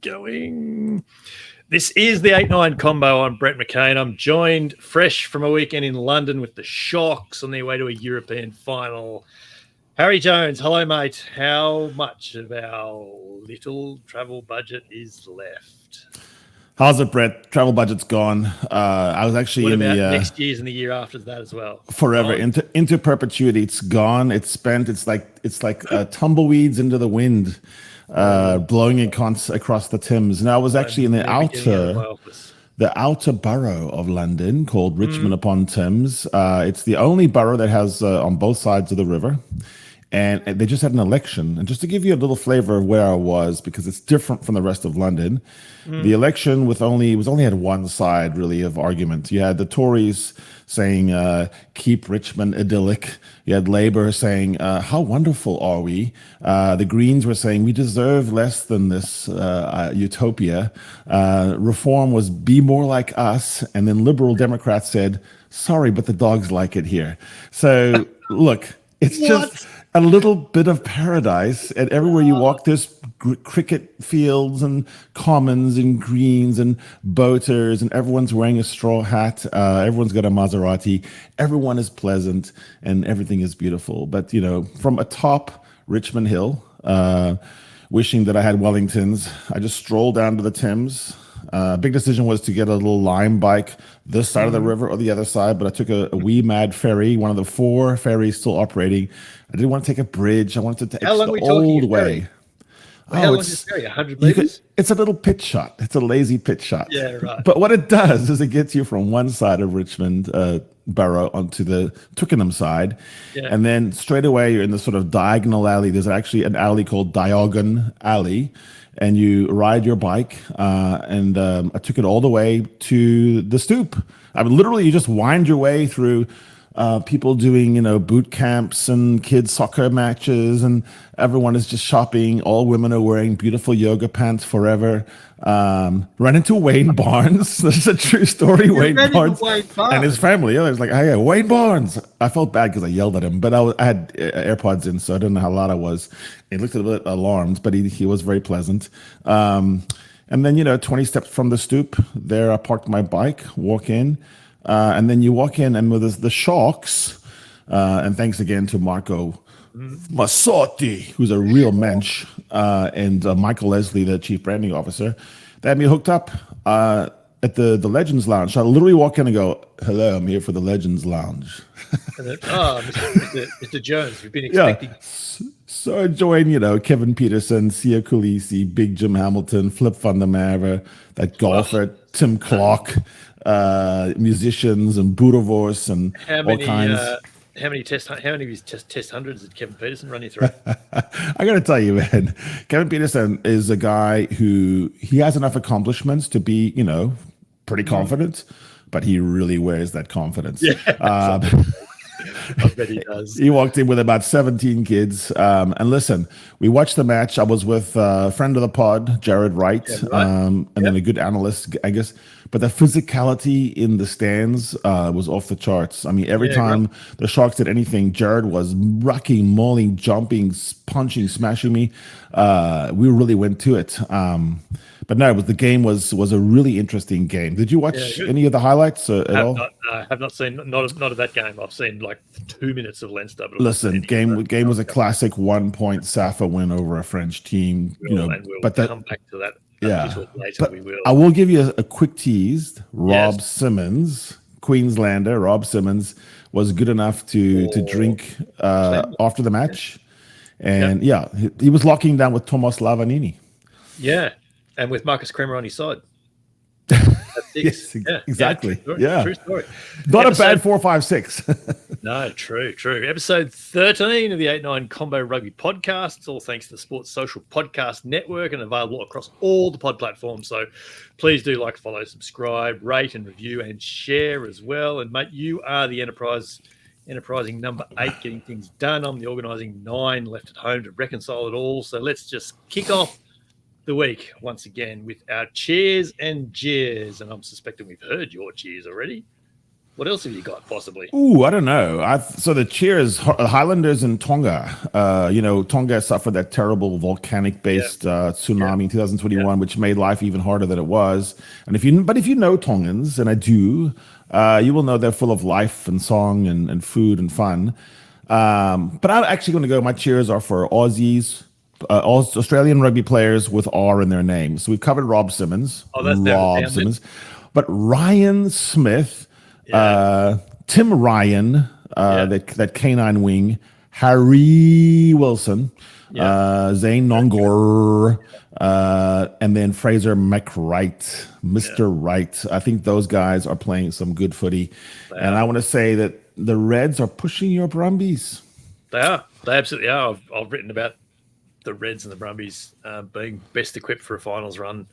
going. This is the 8-9 combo. I'm Brett McKay, and I'm joined fresh from a weekend in London with the Sharks on their way to a European final. Harry Jones, hello, mate. How much of our little travel budget is left? How's it, Brett? Travel budget's gone. I was actually what in about the next year's and the year after that as well? forever into perpetuity. It's gone. It's spent. It's like tumbleweeds into the wind, blowing across the Thames. And I was actually in the outer borough of London called Richmond upon Thames. It's the only borough that has on both sides of the river. And they just had an election. And just to give you a little flavor of where I was, because it's different from the rest of London, the election was only had one side, really, of argument. You had the Tories saying, keep Richmond idyllic. You had Labour saying, how wonderful are we? The Greens were saying, we deserve less than this utopia. Reform was be more like us. And then Liberal Democrats said, sorry, but the dogs like it here. So, look, it's just a little bit of paradise, and everywhere you walk, there's cricket fields and commons and greens and boaters, and everyone's wearing a straw hat. Everyone's got a Maserati. Everyone is pleasant, and everything is beautiful. But, from atop Richmond Hill, wishing that I had Wellingtons, I just strolled down to the Thames. Big decision was to get a little Lime bike this side of the river or the other side, but I took a wee mad ferry, one of the 4 ferries still operating. I didn't want to take a bridge. I wanted to take the old way. How long is this ferry? 100 meters? It's a little pitch shot. It's a lazy pitch shot. Yeah, right. But what it does is it gets you from one side of Richmond borough onto the Twickenham side. Yeah. And then straight away you're in this sort of diagonal alley. There's actually an alley called Diagon Alley. And you ride your bike, and I took it all the way to the Stoop. I mean, literally, you just wind your way through people doing, boot camps and kids' soccer matches, and everyone is just shopping. All women are wearing beautiful yoga pants forever. Run into Wayne Barnes. This is a true story. Wayne Barnes and his family. I was like, hey, Wayne Barnes. I felt bad because I yelled at him, but I had AirPods in, so I didn't know how loud I was. He looked a bit alarmed, but he was very pleasant. And then, 20 steps from the Stoop, there I parked my bike, walk in, and then you walk in, and with the Sharks, and thanks again to Marco Massotti, who's a real mensch, and Michael Leslie, the chief branding officer. They had me hooked up at the Legends Lounge. So I literally walk in and go, hello, I'm here for the Legends Lounge. Mr. Jones, we've been expecting. Yeah. So I joined, Kevin Peterson, Sia Kulisi, Big Jim Hamilton, Flip van der Merwe, that golfer, Tim Clark, musicians and Boerewors and all kinds. How many of his test hundreds did Kevin Peterson run you through? I got to tell you, man, Kevin Peterson is a guy who he has enough accomplishments to be, pretty confident, but he really wears that confidence. Yeah, I bet he does. He walked in with about 17 kids. And listen, we watched the match. I was with a friend of the pod, Jared Wright, and then a good analyst, I guess. But the physicality in the stands was off the charts. I mean, every time the Sharks did anything, Jared was rucking, mauling, jumping, punching, smashing me. We really went to it. But no, the game was a really interesting game. Did you watch any of the highlights at all? I have not seen, not of that game. I've seen like 2 minutes of Leinster. But listen, game was a classic 1-point Safa win over a French team. We'll come back to that. Yeah, later, we will. I will give you a quick tease. Rob Simmons, Queenslander, Rob Simmons was good enough to drink after the match. And he was locking down with Tomas Lavanini. Yeah, and with Marcus Kremer on his side. Yes, exactly. True story. Not a bad 4-5-6. No, true. Episode 13 of the 8-9 Combo Rugby Podcast. It's all thanks to the Sports Social Podcast Network and available across all the pod platforms. So please do like, follow, subscribe, rate and review and share as well. And mate, you are the enterprising number 8 getting things done. I'm the organising 9 left at home to reconcile it all. So let's just kick off the week once again with our cheers and jeers, and I'm suspecting we've heard your cheers already. What else have you got, possibly? Ooh, I don't know. So the cheers, Highlanders and Tonga. Tonga suffered that terrible volcanic-based tsunami in 2021, which made life even harder than it was. And if you know Tongans, and I do, you will know they're full of life and song and food and fun. But I'm actually going to go. My cheers are for Aussies, Australian rugby players with R in their names. So we've covered Rob Simmons. Oh, that's Rob Simmons, but Ryan Smith. Tim Ryan, that canine wing, Harry Wilson, Zane Nongor, and then Fraser McWright, Mr. Wright. I think those guys are playing some good footy. And I want to say that the Reds are pushing your Brumbies. They are. They absolutely are. I've written about the Reds and the Brumbies being best equipped for a finals run.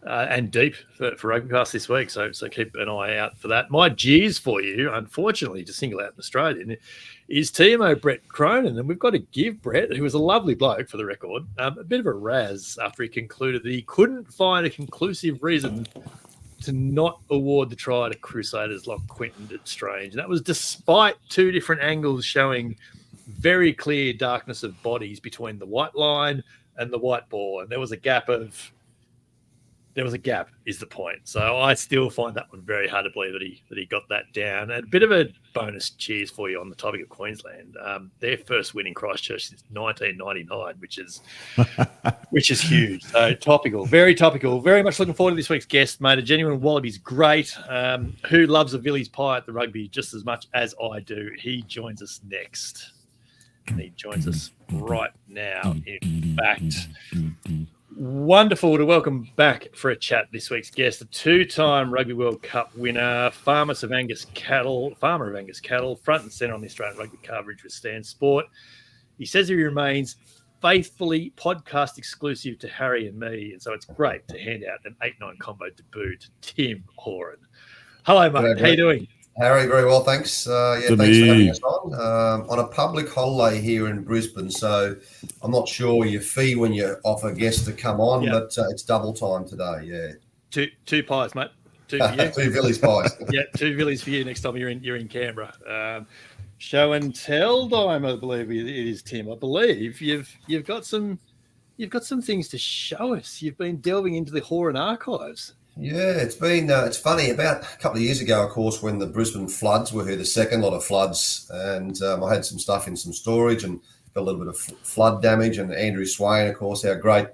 And deep for Rugby Pass this week, so keep an eye out for that. My G's for you, unfortunately, to single out an Australian, is TMO Brett Cronin, and we've got to give Brett, who was a lovely bloke for the record, a bit of a razz after he concluded that he couldn't find a conclusive reason to not award the try to Crusaders like Quinton did Strange. And that was despite two different angles showing very clear darkness of bodies between the white line and the white ball, and there was a gap, is the point. So I still find that one very hard to believe that he got that down. And a bit of a bonus cheers for you on the topic of Queensland. Their first win in Christchurch since 1999, which is huge. So topical, very topical. Very much looking forward to this week's guest, mate. A genuine Wallabies great, who loves a Villies pie at the rugby just as much as I do. He joins us next. And he joins us right now, in fact. Wonderful to welcome back for a chat this week's guest, a two-time Rugby World Cup winner, farmer of Angus cattle, front and centre on the Australian rugby coverage with Stan Sport. He says he remains faithfully podcast exclusive to Harry and me, and so it's great to hand out an 8-9 combo debut to Tim Horan. Hello, mate. How you doing? Harry, very well, thanks. Thanks for having us on a public holiday here in Brisbane. So I'm not sure your fee when you offer guests to come on, but it's double time today. Yeah, two pies, mate. Two for you. Two Villies pies. Yeah, two Villies for you next time you're in Canberra. Show and tell time, I believe it is, Tim. I believe you've got some things to show us. You've been delving into the Horan Archives. Yeah, it's been it's funny. About a couple of years ago, of course, when the Brisbane floods were here, the second lot of floods, and I had some stuff in some storage and got a little bit of flood damage. And Andrew Swain, of course, our great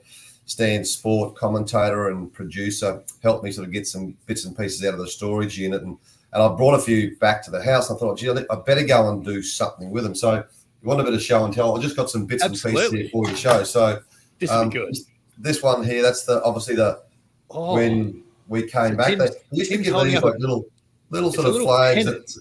Stan Sport commentator and producer, helped me sort of get some bits and pieces out of the storage unit. And I brought a few back to the house. I thought, gee, I better go and do something with them. So you want a bit of show and tell? I just got some bits and pieces here for you to show. So this would be good. This one here, that's when we came back. They used to give these like little sort of flags.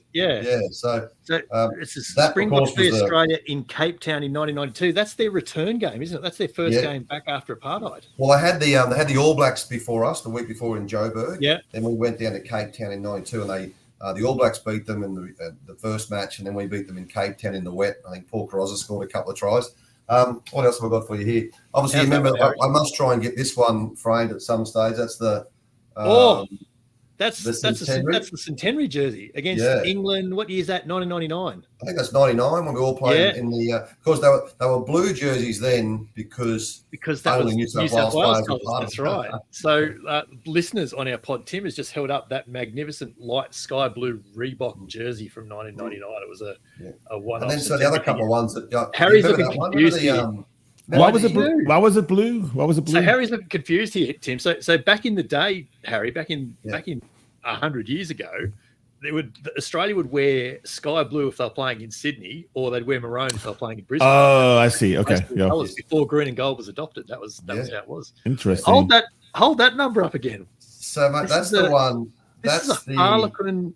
So it's a Springboks v Australia in Cape Town in 1992. That's their return game, isn't it? That's their first game back after apartheid. Well, they had the All Blacks before us the week before in Joburg. Yeah. Then we went down to Cape Town in 92, and they the All Blacks beat them in the first match, and then we beat them in Cape Town in the wet. I think Paul Carrozza scored a couple of tries. What else have I got for you here? Obviously, remember, I must try and get this one framed at some stage. That's the that's the centenary jersey against England. What year is that? 1999. I think that's 99 when we all played in the. Of course, they were blue jerseys then because that was New South Wales colours. That's right. So, listeners on our pod, Tim has just held up that magnificent light sky blue Reebok jersey from 1999. It was a one. And then so the other couple of ones that Harry's looking confused here. Why was it blue? Why was it blue? So Harry's looking confused here, Tim. So back in the day, Harry, back in 100 years ago, Australia would wear sky blue if they were playing in Sydney, or they'd wear maroon if they were playing in Brisbane. Oh, I see. Okay, colours before green and gold was adopted. That was how it was. Interesting. Hold that number up again. So mate, that's the one. That's the Harlequin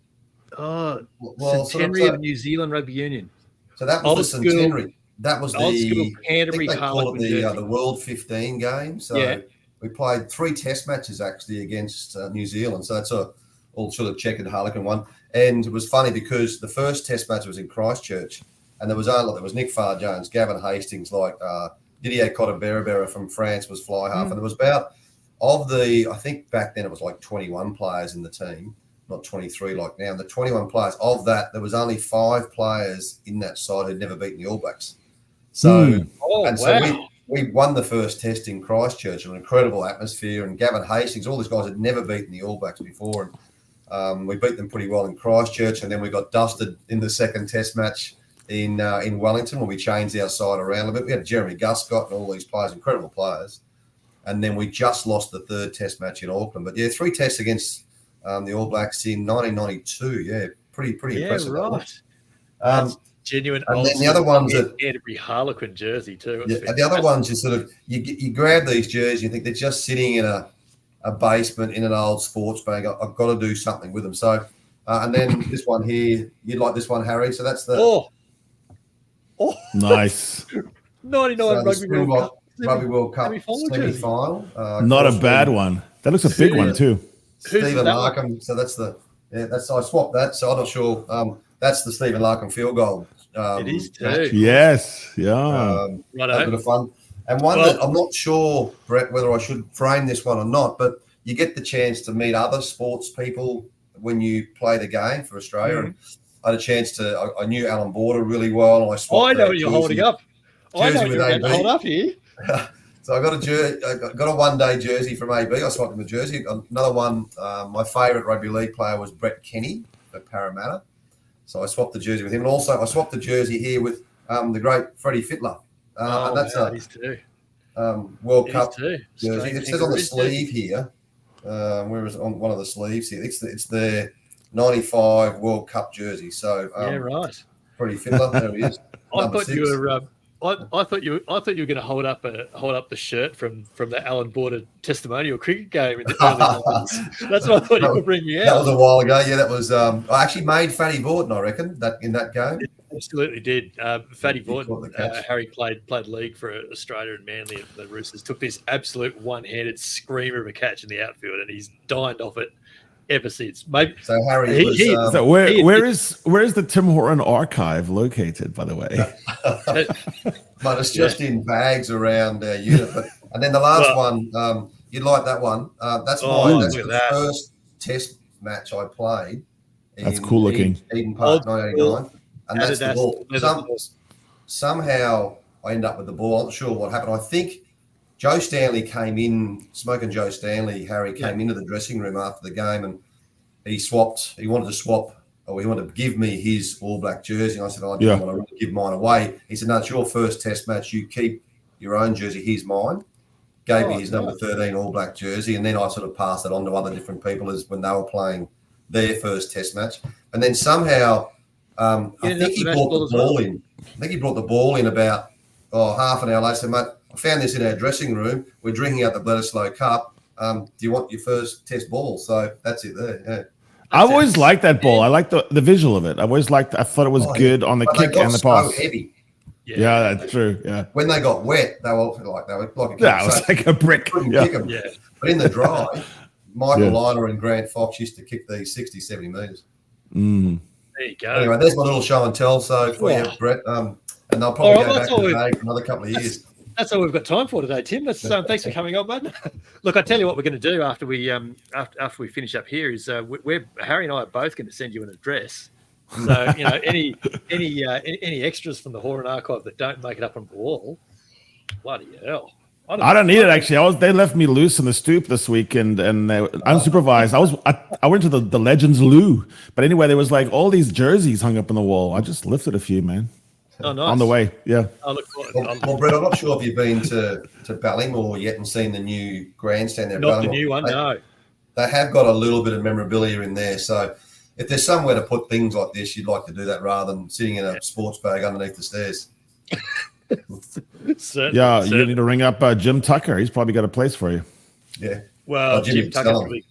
centenary of New Zealand Rugby Union. So that was the centenary. That was Canterbury call it the World 15 game. So we played 3 test matches actually against New Zealand. So that's all sort of checkered Harlequin one. And it was funny because the first test match was in Christchurch, and there was Nick Farr-Jones, Gavin Hastings, Didier Cotter-Berabera from France was fly half, and there was I think back then it was like 21 players in the team. not 23 like now. The 21 players, of that, there was only 5 players in that side who'd never beaten the All Blacks. So, so we won the first test in Christchurch, an incredible atmosphere, and Gavin Hastings, all these guys had never beaten the All Blacks before, and we beat them pretty well in Christchurch, and then we got dusted in the second test match in Wellington when we changed our side around a bit. We had Jeremy Guscott and all these players, incredible players, and then we just lost the third test match in Auckland. But yeah, 3 tests against the All Blacks in 1992. Yeah, pretty impressive. Right. Genuine. And then the other ones that Canterbury Harlequin jersey too. Yeah, the other ones you sort of you grab these jerseys, you think they're just sitting in a basement in an old sports bag. I've got to do something with them. So, and then this one here, you'd like this one, Harry. So that's the nice 99 Rugby World Cup semi-final. Not a bad one. That looks a big one too. Stephen Larkham. So I swapped that. So I'm not sure. That's the Stephen Larkham field goal. It is too. Yes. Yeah. Right. A bit of fun. And one that I'm not sure, Brett, whether I should frame this one or not, but you get the chance to meet other sports people when you play the game for Australia. And I had a chance to. I knew Alan Border really well. And I know what you're holding up. I know what you're going to hold up here. So I got a one-day jersey from AB. I swapped him a jersey. Another one, my favourite rugby league player was Brett Kenny at Parramatta. So I swapped the jersey with him. And also I swapped the jersey here with the great Freddie Fittler. And that's World Cup jersey. It says on the sleeve here, where is it on one of the sleeves here? It's the 95 World Cup jersey. So right. Freddie Fittler, there he is. I thought you were I thought you were going to hold up the shirt from the Alan Border testimonial cricket game in the early 90s. That's what I thought you were bringing out. That was a while ago. Yeah, that was. I actually made Fatty Borton, I reckon, that in that game. It absolutely did. Fatty Borton, Harry played league for Australia and Manly, and the Roosters took this absolute one-handed screamer of a catch in the outfield, and he's dined off it ever since. Maybe, so Harry was. So where is the Tim Horan Archive located, by the way? But it's just in bags around our unit. And then the last one, you'd like that one. That's the first test match I played. That's cool looking. Eden Park, 1989. And that's the ball. Somehow I end up with the ball. I'm not sure what happened. I think Joe Stanley came in, Smoking Joe Stanley, Harry came into the dressing room after the game, and he wanted to give me his All Black jersey. And I said, I didn't want to give mine away. He said, no, it's your first test match. You keep your own jersey. Here's mine. Gave me his number 13 All Black jersey. And then I sort of passed it on to other different people as when they were playing their first test match. And then somehow, I think he brought the ball in. I think he brought the ball in about half an hour later. Said, mate, I found this in our dressing room. We're drinking out the Bledisloe Cup. Do you want your first test ball? So that's it there. Yeah. I always liked that ball. I liked the visual of it. I thought it was good on the kick and the pass. So heavy. Yeah, that's true. Yeah. When they got wet, they were like a it was like a brick. Kick them. Yeah. But in the dry, Michael Liner and Grant Fox used to kick these 60, 70 metres. Mm. There you go. Anyway, there's my little show and tell. So for you, Brett, and they'll probably go back to the bag for another couple of years. That's all we've got time for today, Tim. Thanks for coming on, bud. Look, I tell you what we're going to do after we finish up here is Harry and I are both going to send you an address. So any extras from the Horan Archive that don't make it up on the wall, bloody hell. I don't need it actually. They left me loose in the stoop this week and unsupervised. I went to the Legends Loo, but anyway, there was like all these jerseys hung up on the wall. I just lifted a few, man. Oh, nice. On the way, yeah. I look forward. Well, Brett, I'm not sure if you've been to Ballymore yet and seen the new grandstand there. Not the new one, no. They have got a little bit of memorabilia in there. So if there's somewhere to put things like this, you'd like to do that rather than sitting in a sports bag underneath the stairs. Certainly. You need to ring up Jim Tucker. He's probably got a place for you. Yeah. Well, Jim Tucker's probably...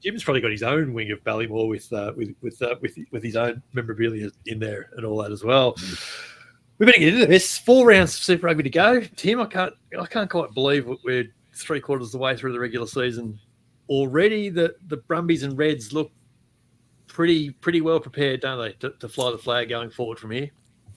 Jim's probably got his own wing of Ballymore with his own memorabilia in there and all that as well. We better get into this. 4 rounds of Super Rugby to go. Tim, I can't quite believe we're 3/4 of the way through the regular season already. The Brumbies and Reds look pretty well prepared, don't they, to fly the flag going forward from here?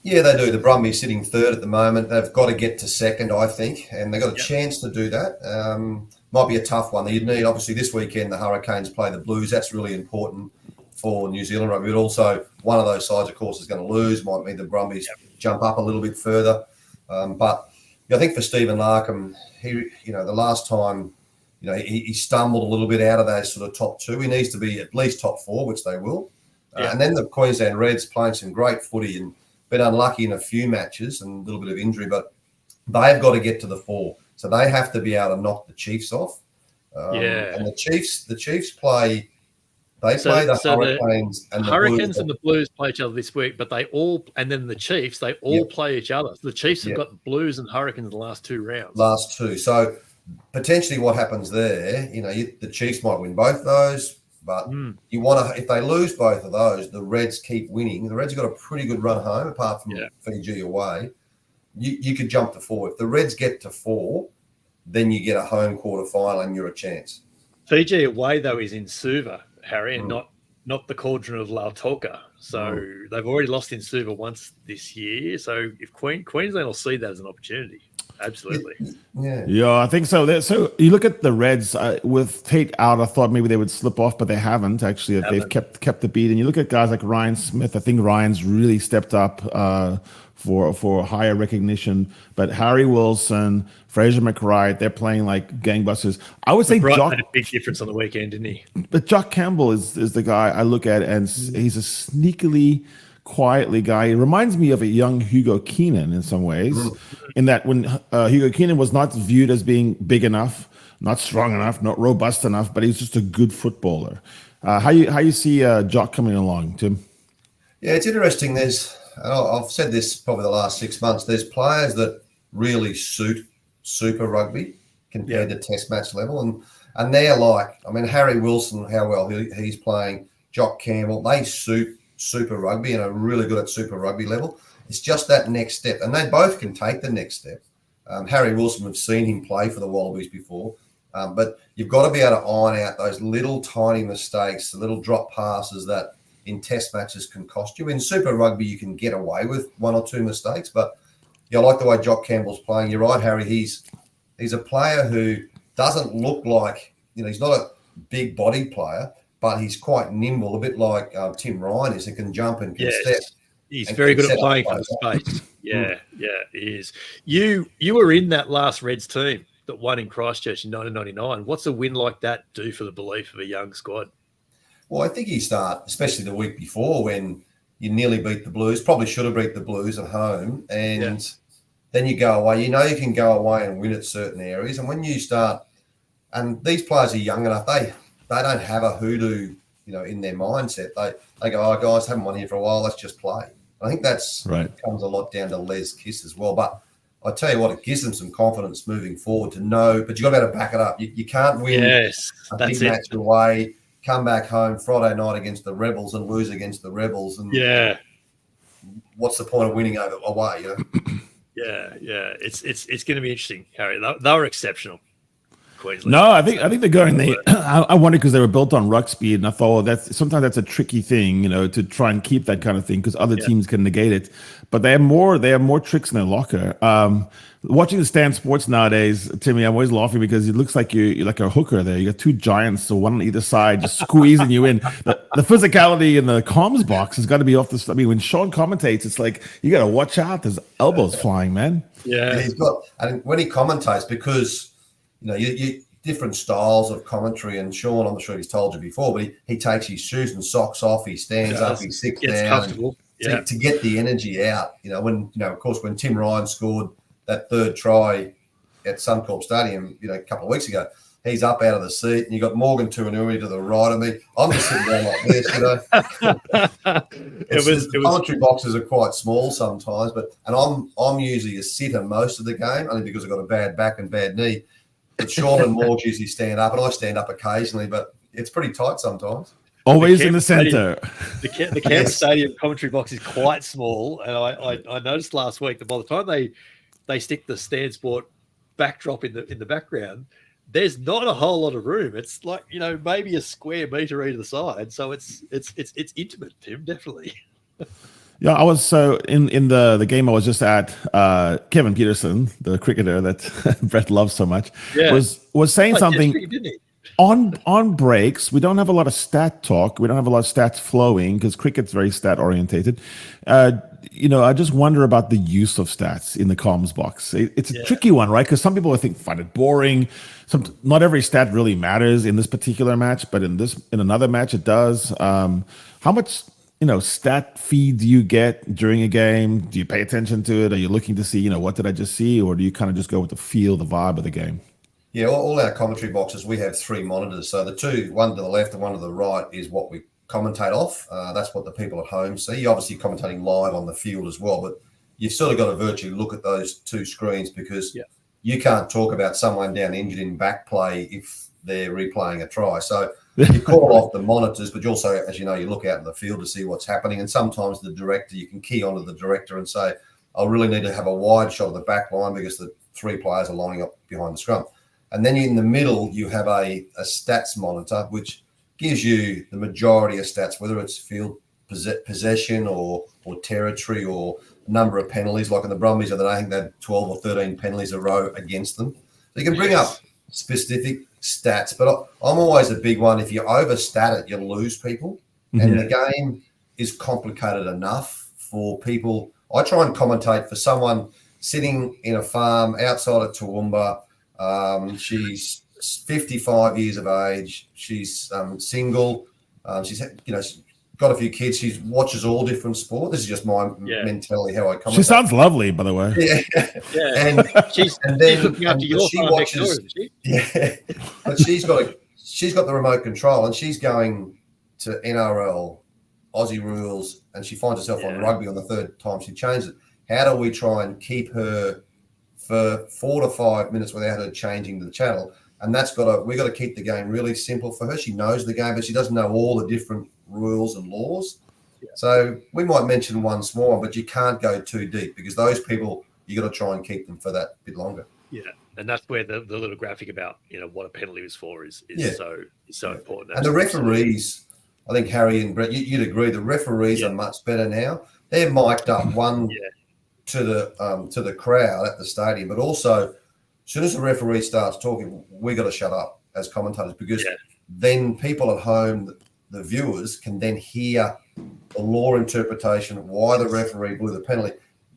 Yeah, they do. The Brumbies sitting third at the moment. They've got to get to second, I think, and they've got a chance to do that. Might be a tough one. You'd need, obviously, this weekend the Hurricanes play the Blues. That's really important for New Zealand rugby. But also, one of those sides, of course, is going to lose. Might mean the Brumbies jump up a little bit further. But I think for Stephen Larkham, the last time, he stumbled a little bit out of those sort of top two. He needs to be at least top four, which they will. And then the Queensland Reds playing some great footy and been unlucky in a few matches and a little bit of injury, but they've got to get to the four. So they have to be able to knock the Chiefs off. And the Chiefs play. They play the Hurricanes and the Hurricanes Blues. and the Blues play each other this week, but and then the Chiefs, they all play each other. So the Chiefs have got the Blues and Hurricanes in the last two rounds. Last two. So potentially what happens there, the Chiefs might win both those, but you want to, if they lose both of those, the Reds keep winning. The Reds have got a pretty good run home, apart from Fiji away. You could jump to four. If the Reds get to four, then you get a home quarter final and you're a chance. Fiji away, though, is in Suva, Harry, and not the cauldron of Lautoka. So they've already lost in Suva once this year. So if Queensland will see that as an opportunity. Absolutely. Yeah, I think so. So you look at the Reds with Tate out. I thought maybe they would slip off, but they haven't. Actually, they've kept the beat. And you look at guys like Ryan Smith. I think Ryan's really stepped up for higher recognition. But Harry Wilson, Fraser McWright, they're playing like gangbusters. I would say McWright Jock had a big difference on the weekend, didn't he? But Jock Campbell is the guy I look at, and he's a sneakily, quietly guy. He reminds me of a young Hugo Keenan in some ways, in that when Hugo Keenan was not viewed as being big enough, not strong enough, not robust enough, but he's just a good footballer. How you see Jock coming along, Tim? Yeah, it's interesting. I've said this probably the last 6 months. There's players that really suit Super Rugby compared to Test match level, and they're like, Harry Wilson, how well he's playing, Jock Campbell, they suit Super Rugby and are really good at Super Rugby level. It's just that next step, and they both can take the next step. Harry Wilson, we've seen him play for the Wallabies before, but you've got to be able to iron out those little tiny mistakes, the little drop passes that in Test matches can cost you. In Super Rugby, you can get away with one or two mistakes, but I like the way Jock Campbell's playing. You're right, Harry. He's a player who doesn't look like, he's not a big body player, but he's quite nimble, a bit like Tim Ryan is. He can jump and can step. He's very good at playing for the space. Yeah, he is. You were in that last Reds team that won in Christchurch in 1999. What's a win like that do for the belief of a young squad? Well, I think you start, especially the week before when you nearly beat the Blues, probably should have beat the Blues at home, and then you go away. You can go away and win at certain areas. And when you start, and these players are young enough, they don't have a hoodoo, in their mindset. They go, oh, guys, haven't won here for a while. Let's just play. I think that's comes a lot down to Les Kiss as well. But I tell you what, it gives them some confidence moving forward to know. But you've got to be able to back it up. You can't win a big match away, come back home Friday night against the Rebels and lose against the Rebels. And what's the point of winning away? Yeah. It's going to be interesting, Harry. They were exceptional. Queensland. No, I think they're going. I wonder because they were built on ruck speed, and I thought sometimes that's a tricky thing, to try and keep that kind of thing because other teams can negate it. But they have more tricks in their locker. Watching the Stan Sports nowadays, Timmy, I'm always laughing because it looks like you're like a hooker there. You got two giants, so one on either side, just squeezing you in. The physicality in the comms box has got to be off the. When Sean commentates, it's like you got to watch out. There's elbows flying, man. Yeah, he's got, and when he commentates, because you different styles of commentary, and Sean, I'm sure he's told you before, but he takes his shoes and socks off, he stands up, he sits down to get the energy out. When of course when Tim Ryan scored that third try at Suncorp Stadium, a couple of weeks ago, he's up out of the seat, and you got Morgan Tuanui to the right of me. I'm just sitting down like this, The commentary boxes are quite small sometimes, and I'm usually a sitter most of the game, only because I've got a bad back and bad knee. But Sean and Morg usually stand up, and I stand up occasionally, but it's pretty tight sometimes. Always in the centre. The Cairns Stadium commentary box is quite small, and I noticed last week that by the time they stick the Stan Sport backdrop in the background, there's not a whole lot of room. It's like maybe a square metre either side, so it's intimate, Tim, definitely. Yeah, I was in the game I was just at. Kevin Peterson, the cricketer that Brett loves so much, was saying something. Didn't he? On breaks. We don't have a lot of stat talk. We don't have a lot of stats flowing because cricket's very stat orientated. I just wonder about the use of stats in the comms box. It's a tricky one, right? Because some people find it boring. Not every stat really matters in this particular match, but in another match it does. How much stat feed do you get during a game? Do you pay attention to it? Are you looking to see what did I just see, or do you kind of just go with the feel, the vibe of the game? Yeah, all our commentary boxes, we have 3 monitors. So the 2, one to the left and one to the right, is what we commentate off. That's what the people at home see. You're obviously commentating live on the field as well, but you've sort of got to virtually look at those 2 screens because you can't talk about someone down injured in back play if they're replaying a try. So you call off the monitors, but you also, as you know, you look out in the field to see what's happening. And sometimes the director, you can key onto the director and say, I really need to have a wide shot of the back line because the 3 players are lining up behind the scrum. And then in the middle, you have a stats monitor, which gives you the majority of stats, whether it's field possession or territory or number of penalties. Like in the Brumbies, I think they had 12 or 13 penalties a row against them. So you can bring up specific stats, but I'm always a big one. If you overstat it, you lose people. Mm-hmm. And the game is complicated enough for people. I try and commentate for someone sitting in a farm outside of Toowoomba. She's 55 years of age. She's single. She's got a few kids. She watches all different sport. This is just my mentality, how I commentate. She sounds lovely, by the way. Yeah. And she's looking after your farm next door, isn't she? Yeah. But she's got the remote control and she's going to NRL, Aussie rules, and she finds herself on rugby on the 3rd time she changed it. How do we try and keep her for 4 to 5 minutes without her changing the channel? And we've got to keep the game really simple for her. She knows the game, but she doesn't know all the different rules and laws. Yeah. So we might mention one small one, but you can't go too deep because those people, you got to try and keep them for that bit longer. Yeah, and that's where the little graphic about what a penalty is for is so important. And the referees, I think Harry and Brett, you'd agree, the referees are much better now. They're mic'd up to the crowd at the stadium, but also as soon as the referee starts talking, we got to shut up as commentators because then people at home, the viewers, can then hear the law interpretation, why the referee blew the penalty.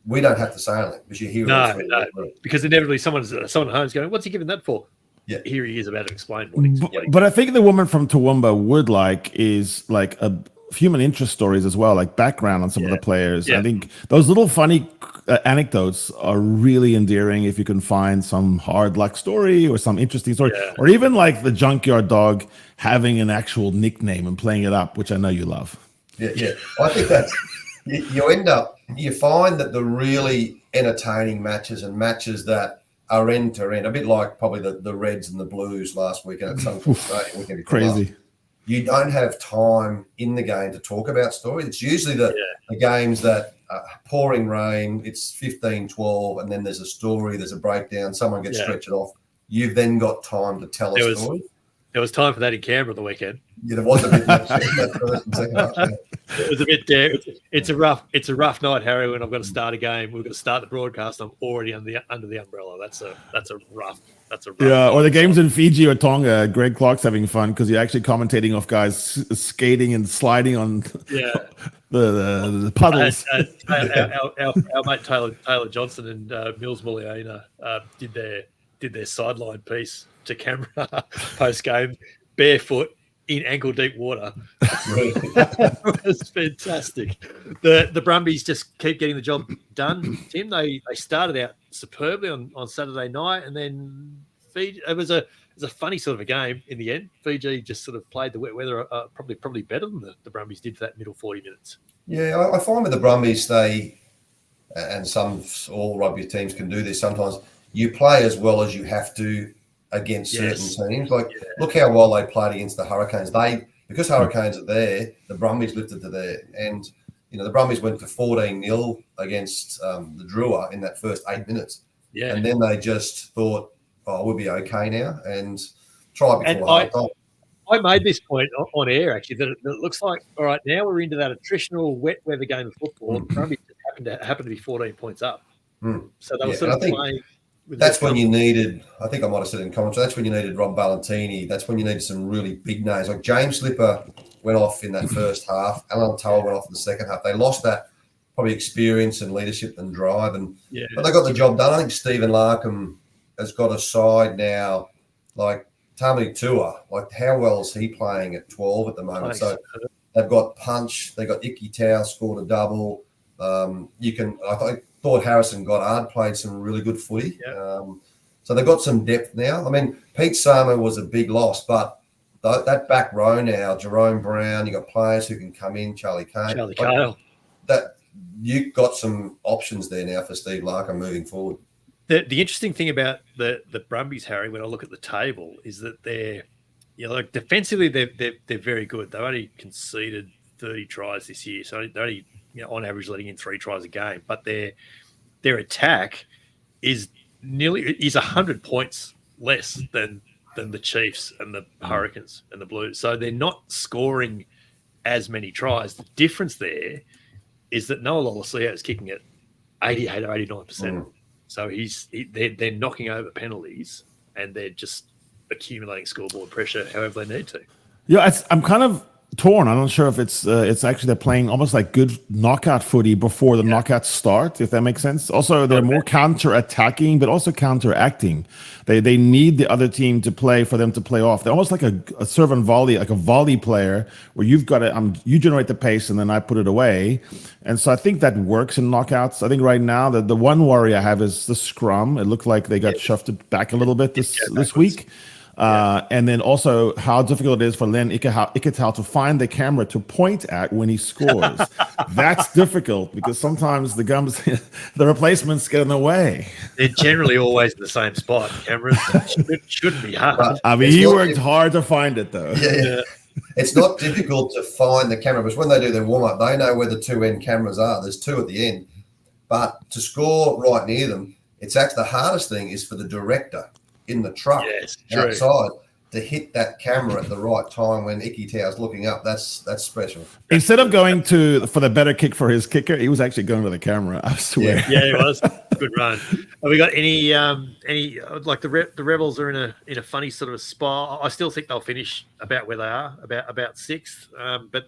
We don't have to say anything because you hear it. Because inevitably someone at home is going, what's he giving that for? Yeah, here he is about to explain what he's But I think the woman from Toowoomba would is a human interest stories as well, like background on some of the players. I think those little funny anecdotes are really endearing if you can find some hard luck story or some interesting story, or even like the junkyard dog having an actual nickname and playing it up, which I know you love. Yeah. I think that's you find that the really entertaining matches and matches that are end to end, a bit like probably the Reds and the Blues last weekend at Suncorp Stadium. Crazy. You don't have time in the game to talk about stories. It's usually the games that pouring rain, it's 15-12, and then there's a story, there's a breakdown, someone gets stretched off. You've then got time to tell a story. There was time for that in Canberra the weekend. Yeah, there was a bit. That first and second half, It was a bit. It's a rough night, Harry. When I've got to start a game, we've got to start the broadcast. I'm already under the umbrella. That's a rough. Or the games in Fiji or Tonga. Greg Clark's having fun because you're actually commentating off guys skating and sliding on the puddles. Our mate Taylor Johnson and Mills Muliaina did their sideline piece to camera post game, barefoot in ankle deep water. It was fantastic. The Brumbies just keep getting the job done. Tim, they started out superbly on Saturday night, and then Fiji. It was a funny sort of a game in the end. Fiji just sort of played the wet weather probably better than the Brumbies did for that middle 40 minutes. Yeah, I find with the Brumbies, all rugby teams can do this sometimes. You play as well as you have to against certain teams. Look how well they played against the Hurricanes. Because Hurricanes are there, the Brumbies lifted to there. And, the Brumbies went to 14-0 against the Drua in that first 8 minutes. Yeah. And then they just thought, we'll be okay now and try before half time. I made this point on air, actually, that it looks like, all right, now we're into that attritional wet weather game of football. Brumbies happened to be 14 points up. So they were sort of playing. That's when you needed, I think I might have said in commentary, that's when you needed Rob Ballantini. That's when you needed some really big names. Like James Slipper went off in that first half. Alan Toll went off in the second half. They lost that probably experience and leadership and drive. But they got the job done. I think Stephen Larkham has got a side now, like Tamati Tua. Like, how well is he playing at 12 at the moment? So they've got Punch. They got Icky Tau scored a double. I thought Harrison Goddard played some really good footy. So they've got some depth now. I mean, Pete Sama was a big loss, but that back row now, Jerome Brown, you got players who can come in, Charlie Cale. That you've got some options there now for Steve Larkham moving forward. The interesting thing about the Brumbies, Harry, when I look at the table, is that they're, like defensively they're very good. They've only conceded 30 tries this year, so they're only on average letting in 3 tries a game. But their attack is 100 points less than the Chiefs and the Hurricanes and the Blues. So they're not scoring as many tries. The difference there is that Noah Lolosio is kicking at 88 or 89%. So they're knocking over penalties and they're just accumulating scoreboard pressure however they need to. Yeah, I'm kind of torn. I'm not sure if it's actually they're playing almost like good knockout footy before the knockouts start, if that makes sense. Also, they're more counter-attacking, but also counteracting. They need the other team to play for them to play off. They're almost like a serve and volley, like a volley player, where you've got to you generate the pace and then I put it away. And so I think that works in knockouts. I think right now the one worry I have is the scrum. It looked like they got shoved back a little bit this week. And then also how difficult it is for Len Ikitau to find the camera to point at when he scores. That's difficult because sometimes the replacements get in the way. They're generally always in the same spot. Cameras shouldn't be hard. I mean, he worked hard to find it though. Yeah. It's not difficult to find the camera, because when they do their warm-up, they know where the 2 end cameras are. There's 2 at the end. But to score right near them, it's actually the hardest thing is for the director in the truck outside to hit that camera at the right time when Icky Tau's looking up. That's special. Instead of going for the better kick for his kicker, he was actually going to the camera. I swear. Yeah, it was good run. Have we got any like the Rebels are in a funny sort of a spot. I still think they'll finish about where they are, about 6th. But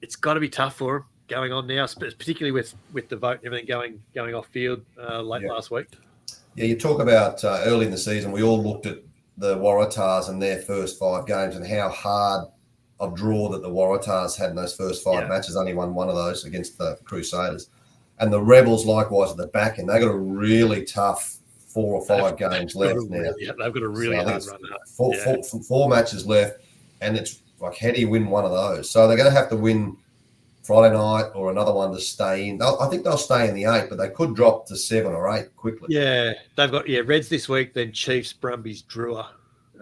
it's got to be tough for them going on now, particularly with the vote and everything going off field late last week. Yeah, you talk about early in the season, we all looked at the Waratahs and their first 5 games and how hard a draw that the Waratahs had in those first 5 matches. Only won one of those against the Crusaders. And the Rebels, likewise, at the back end, they've got a really tough 4 or 5 games left now. Yeah, they've got a really hard run. 4 matches left, and it's like, how do you win one of those? So they're going to have to win Friday night or another one to stay in. I think they'll stay in the 8, but they could drop to 7 or 8 quickly. Yeah, they've got Reds this week, then Chiefs, Brumbies, Drua.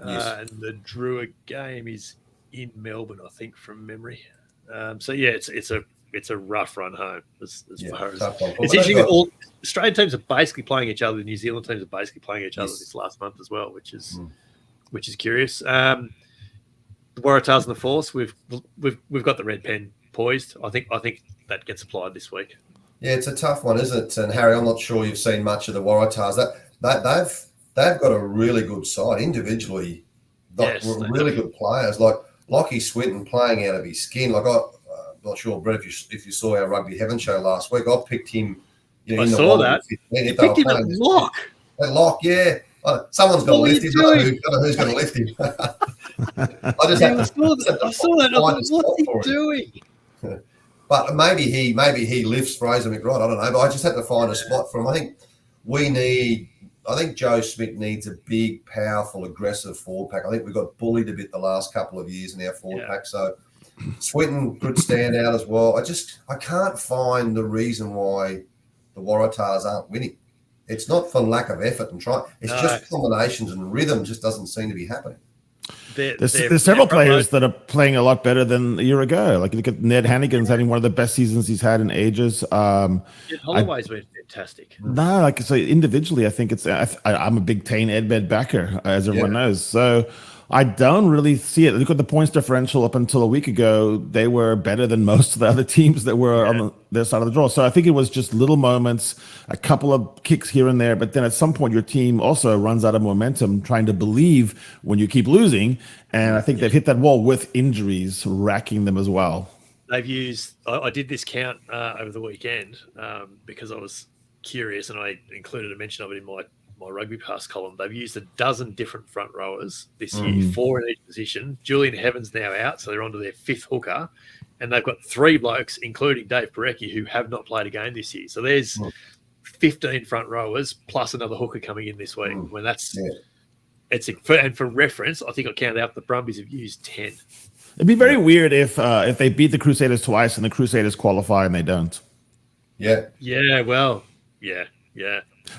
And the Drua game is in Melbourne, I think, from memory. So it's a rough run home as far as it's interesting. All Australian teams are basically playing each other. The New Zealand teams are basically playing each other this last month as well, which is curious. The Waratahs and the Force, we've got the red pen poised. I think that gets applied this week. Yeah, it's a tough one, isn't it? And Harry, I'm not sure you've seen much of the Waratahs. They've got a really good side individually. Really good players like Lockie Swinton playing out of his skin. Like I'm not sure, Brett, if you saw our Rugby Heaven show last week, I picked him. I saw that. You picked him at lock. At lock, yeah. Someone's got to lift him. I don't know who's going to lift him. I saw that. What's he doing? But maybe he lifts Fraser McRod. I don't know. But I just had to find a spot for him. I think Joe Schmidt needs a big, powerful, aggressive forward pack. I think we got bullied a bit the last couple of years in our forward pack. So Swinton could stand out as well. I can't find the reason why the Waratahs aren't winning. It's not for lack of effort and try. It's just combinations and rhythm just doesn't seem to be happening. There's several players that are playing a lot better than a year ago. Like, look at Ned Hannigan's having one of the best seasons he's had in ages. Holloway's been fantastic. No, like, so individually, I think I'm a big Tane Edmed backer, as everyone knows. So I don't really see it. Look at the points differential up until a week ago. They were better than most of the other teams that were on their side of the draw. So I think it was just little moments, a couple of kicks here and there. But then at some point, your team also runs out of momentum trying to believe when you keep losing. And I think they've hit that wall with injuries racking them as well. They've used, I did this count over the weekend because I was curious and I included a mention of it in my Rugby Pass column. They've used a dozen different front rowers this year, 4 in each position. Julian Heaven's now out, so they're on to their 5th hooker. And they've got 3 blokes, including Dave Parecki, who have not played a game this year. So there's 15 front rowers plus another hooker coming in this week. When and for reference, I think I counted out the Brumbies have used 10. It'd be very weird if they beat the Crusaders twice and the Crusaders qualify and they don't. Yeah. Yeah, well, yeah.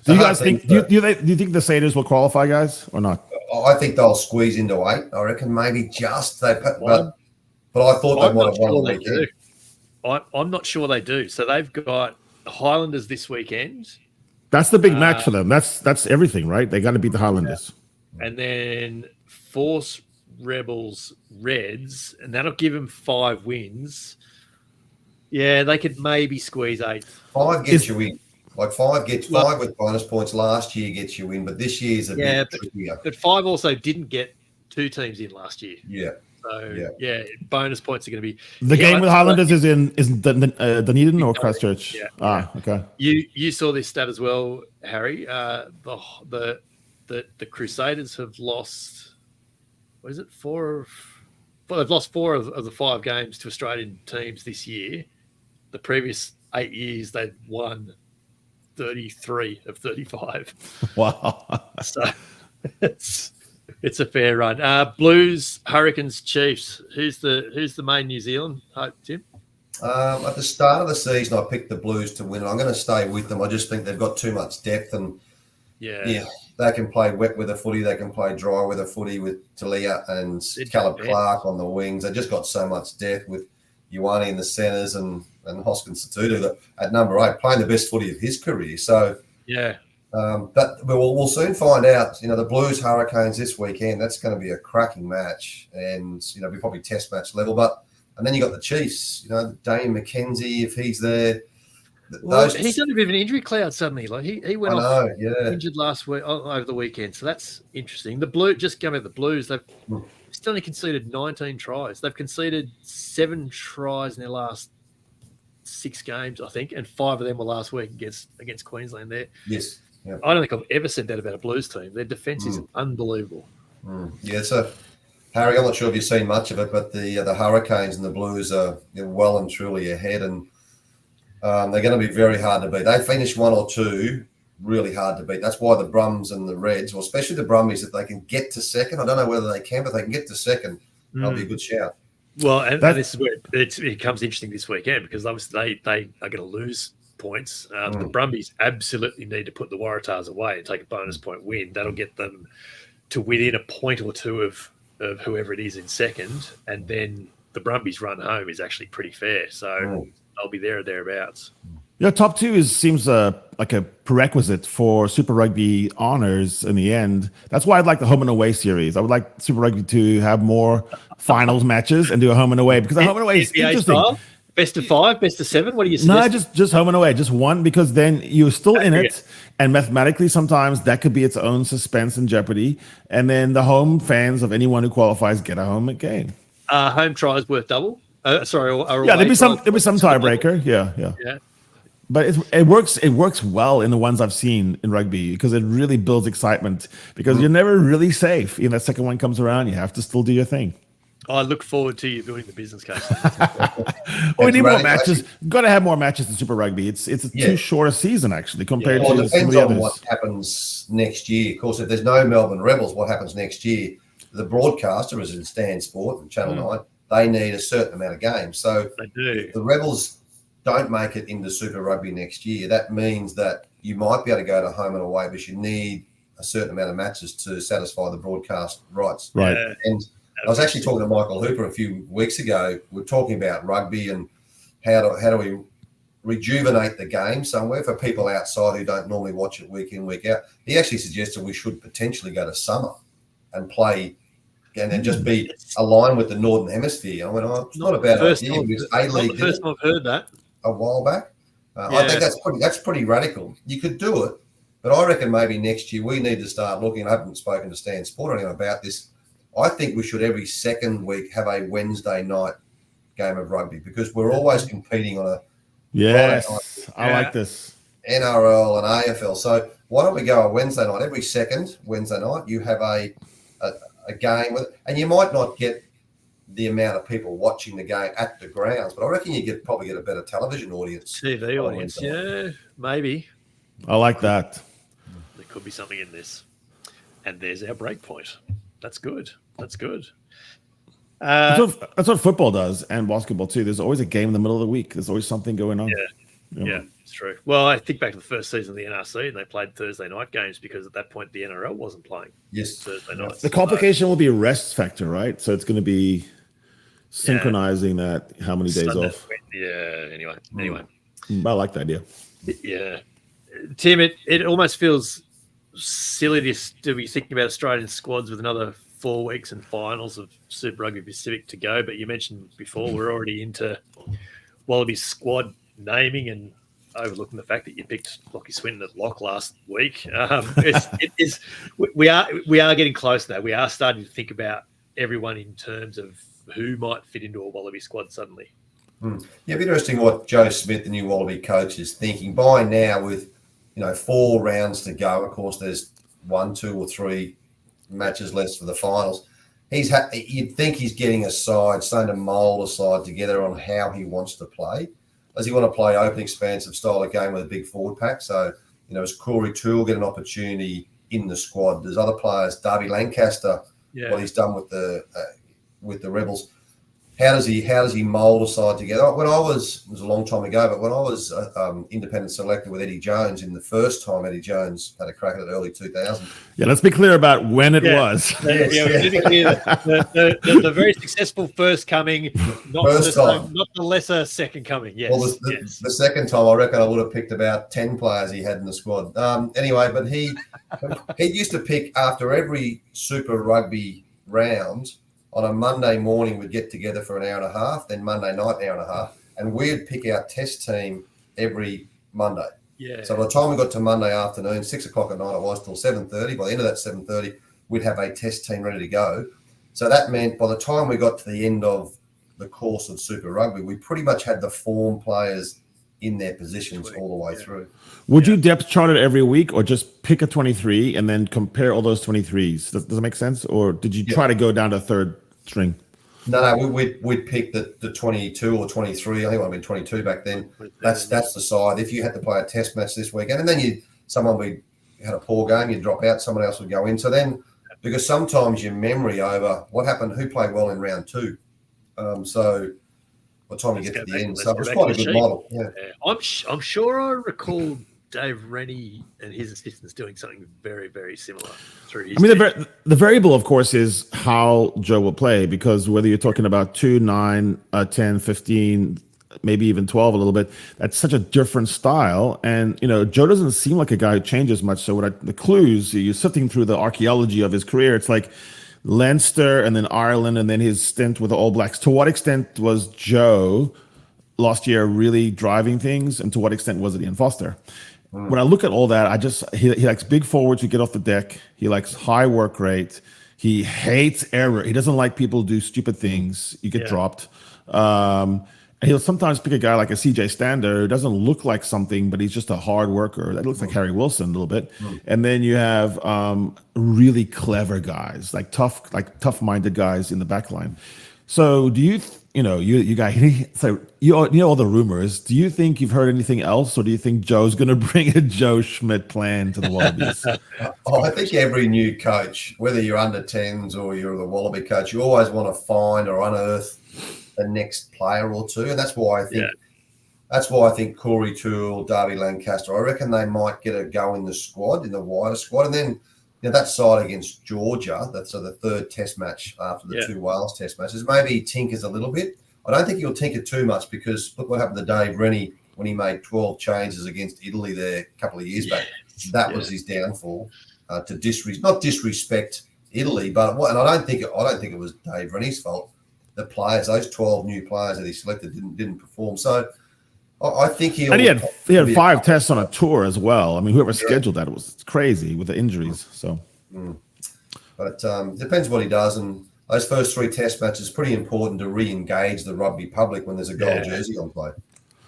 Do you guys think? Do you think the Satyrs will qualify, guys, or not? I think they'll squeeze into 8. I reckon maybe just they. But I thought they might have won the weekend. I'm not sure they do. So they've got Highlanders this weekend. That's the big match for them. That's everything, right? They got to beat the Highlanders. And then Force Rebels Reds, and that'll give them 5 wins. Yeah, they could maybe squeeze 8. 5 gets you in. Like 5 with bonus points last year gets you in, but this year's a bit trickier. But 5 also didn't get 2 teams in last year. Yeah. So bonus points are going to be the game with Highlanders is Dunedin or Christchurch. Yeah. Okay. You saw this stat as well, Harry. The Crusaders have lost. What is it? 4? Well, they've lost 4 of the 5 games to Australian teams this year. The previous 8 years they've won 33 of 35. Wow. So it's a fair run. Blues, Hurricanes, Chiefs. Who's the main New Zealand hope, Tim? At the start of the season, I picked the Blues to win. I'm going to stay with them. I just think they've got too much depth, and they can play wet with a footy. They can play dry with a footy with Talia and Caleb Clark on the wings. They just got so much depth with Ioane in the centres and Hoskins Satutu at number 8, playing the best footy of his career. So but we'll soon find out. You know, the Blues Hurricanes this weekend. That's going to be a cracking match, and be probably test match level. And then you got the Chiefs. You know, Dane McKenzie if he's there. He's done a bit of an injury cloud suddenly. Like he went off injured last week over the weekend. So that's interesting. The Blue just going at the Blues. They've still only conceded 19 tries. They've conceded 7 tries in their last 6 games, I think, and 5 of them were last week against Queensland. There, yes, I don't think I've ever said that about a Blues team. Their defence is unbelievable. Yeah, so Harry, I'm not sure if you've seen much of it, but the Hurricanes and the Blues are well and truly ahead, and they're going to be very hard to beat. They finished 1 or 2 really hard to beat. That's why the Brums and the Reds, or especially the Brumbies, if they can get to second, I don't know whether they can, but if they can get to second, that'll be a good shout. Well, and this is where it becomes interesting this weekend, because obviously they are going to lose points. The Brumbies absolutely need to put the Waratahs away and take a bonus point win. That'll get them to within a point or 2 of whoever it is in second, and then the Brumbies run home is actually pretty fair. So I'll be there or thereabouts. Top 2 seems like a prerequisite for Super Rugby honours in the end. That's why I'd like the home and away series. I would like Super Rugby to have more finals matches and do a home and away, because the home and away is interesting. Style? Best of 5, best of 7? What do you suggest? No, just home and away, just one, because then you're still in it, and mathematically sometimes that could be its own suspense and jeopardy, and then the home fans of anyone who qualifies get a home game. Home tries worth double? There'd be some tiebreaker. Yeah. But it works well in the ones I've seen in rugby, because it really builds excitement, because you're never really safe. That second one comes around, you have to still do your thing. I look forward to you building the business case. We need more matches. Got to have more matches in Super Rugby. It's too short a season, actually, compared to some of the others. It depends on what happens next year. Of course, if there's no Melbourne Rebels, what happens next year? The broadcaster, as in Stan Sport and Channel 9, they need a certain amount of games. So they do. If the Rebels don't make it into Super Rugby next year, that means that you might be able to go to home and away, but you need a certain amount of matches to satisfy the broadcast rights. Right. And I was actually talking to Michael Hooper a few weeks ago. We were talking about rugby and how do we rejuvenate the game somewhere for people outside who don't normally watch it week in, week out. He actually suggested we should potentially go to summer and play and then just be aligned with the Northern Hemisphere. I went, it's not a bad idea because A-League did it I've heard that a while back. I think that's pretty radical. You could do it, but I reckon maybe next year we need to start looking. I haven't spoken to Stan Sport or anyone about this. I think we should every second week have a Wednesday night game of rugby because we're always competing on a Friday night. I like this. NRL and AFL. So why don't we go a Wednesday night? Every second Wednesday night, you have a game with, and you might not get the amount of people watching the game at the grounds, but I reckon you probably get a better television audience. TV audience, maybe. I like that. There could be something in this. And there's our break point. That's good. That's what football does, and basketball too. There's always a game in the middle of the week. There's always something going on. Yeah, it's true. Well, I think back to the first season of the NRC, and they played Thursday night games because at that point the NRL wasn't playing. Yes, Thursday night. The complication will be a rest factor, right? So it's going to be synchronizing that how many days off. Yeah. Anyway, I like the idea. Yeah, Tim, it almost feels silly to be thinking about Australian squads with another 4 weeks and finals of Super Rugby Pacific to go. But you mentioned before we're already into Wallabies squad naming and overlooking the fact that you picked Lockie Swinton at lock last week. We are getting close to that. We are starting to think about everyone in terms of who might fit into a Wallaby squad suddenly. Yeah, it'd be interesting what Joe Schmidt, the new Wallaby coach, is thinking. By now, with 4 rounds to go, of course, there's 1, 2, or 3 matches less for the finals. You'd think he's getting a side, starting to mould a side together on how he wants to play. Does he want to play open, expansive style of game with a big forward pack? So, does Corey Toole get an opportunity in the squad? There's other players, Darby Lancaster, what he's done with the Rebels. How does he mould a side together? It was a long time ago, but when I was independent selector with Eddie Jones in the first time Eddie Jones had a crack at it early 2000. Yeah, let's be clear about when it was. The very successful first coming, not the lesser second coming. Yes. Well, the second time, I reckon I would have picked about 10 players he had in the squad. Anyway, but he used to pick after every Super Rugby round. On a Monday morning, we'd get together for an hour and a half, then Monday night, an hour and a half, and we'd pick our test team every Monday. Yeah. So by the time we got to Monday afternoon, 6 o'clock at night it was till 7:30. By the end of that 7:30, we'd have a test team ready to go. So that meant by the time we got to the end of the course of Super Rugby, we pretty much had the form players in their positions all the way through. Would you depth chart it every week or just pick a 23 and then compare all those 23s? Does that make sense? Or did you try to go down to third string? No, we'd pick the 22 or 23. I think it might have been 22 back then. That's the side. If you had to play a test match this weekend, and then someone had a poor game, you'd drop out, someone else would go in. So then, because sometimes your memory over what happened, who played well in round 2. So by the time you get to the end, so it's quite a good model. Yeah. I'm sure I recall Dave Rennie and his assistants doing something very, very similar through his the variable, of course, is how Joe will play, because whether you're talking about 2, 9, 10, 15, maybe even 12 a little bit, that's such a different style. And, Joe doesn't seem like a guy who changes much. So the clues, you're sifting through the archaeology of his career, it's like Leinster and then Ireland and then his stint with the All Blacks. To what extent was Joe last year really driving things, and to what extent was it Ian Foster? When I look at all that, he likes big forwards who get off the deck. He likes high work rate. He hates error. He doesn't like people do stupid things. You get dropped. And he'll sometimes pick a guy like a CJ Stander who doesn't look like something, but he's just a hard worker. That looks like Harry Wilson a little bit. And then you have really clever guys, like tough-minded guys in the back line. So do you know all the rumors. Do you think you've heard anything else, or do you think Joe's going to bring a Joe Schmidt plan to the Wallabies? I think every new coach, whether you're under 10s or you're the Wallaby coach, you always want to find or unearth the next player or two, and that's why I think Corey Toole, Darby Lancaster, I reckon they might get a go in the squad, in the wider squad, and then that side against Georgia, that's the third test match after the 2 Wales test matches, maybe he tinkers a little bit. I don't think he'll tinker too much, because look what happened to Dave Rennie when he made 12 changes against Italy there a couple of years back. That was his downfall, not disrespect Italy. But and I don't think it was Dave Rennie's fault. The players, those 12 new players that he selected, didn't perform. So I think he had 5 tests on a tour as well. I mean, whoever scheduled that, it was crazy with the injuries. So, but depends what he does. And those first 3 test matches is pretty important to re-engage the rugby public when there's a gold jersey on play.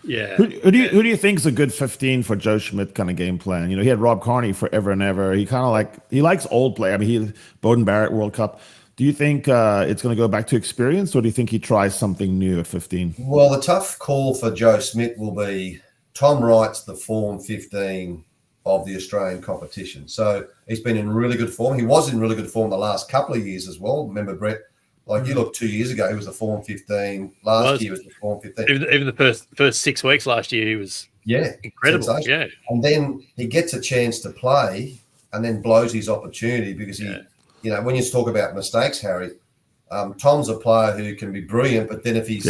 Yeah. Who do you think is a good 15 for Joe Schmidt kind of game plan? You know, he had Rob Carney forever and ever. He kind of he likes old play. I mean, Bowden Barrett World Cup. Do you think it's going to go back to experience, or do you think he tries something new at 15? Well, the tough call for Joe Schmidt will be Tom Wright's the form 15 of the Australian competition. So he's been in really good form. He was in really good form the last couple of years as well. Remember, Brett, you look 2 years ago, he was the form 15. Last year was the form 15. Even the first 6 weeks last year, he was incredible. Yeah. And then he gets a chance to play and then blows his opportunity because you know, when you talk about mistakes, Harry, Tom's a player who can be brilliant, but then if he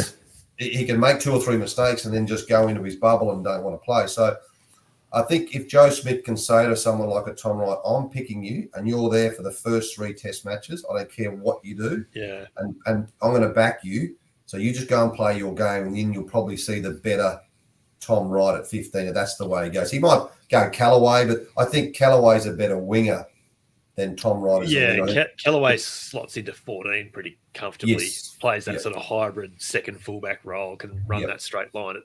can make 2 or 3 mistakes and then just go into his bubble and don't want to play. So I think if Joe Schmidt can say to someone like a Tom Wright, I'm picking you and you're there for the first 3 test matches, I don't care what you do. Yeah. And I'm going to back you. So you just go and play your game and then you'll probably see the better Tom Wright at 15, and that's the way he goes. He might go Callaway, but I think Callaway's a better winger than Tom Wright is. Yeah, Callaway slots into 14 pretty comfortably. Plays that sort of hybrid second fullback role, can run that straight line.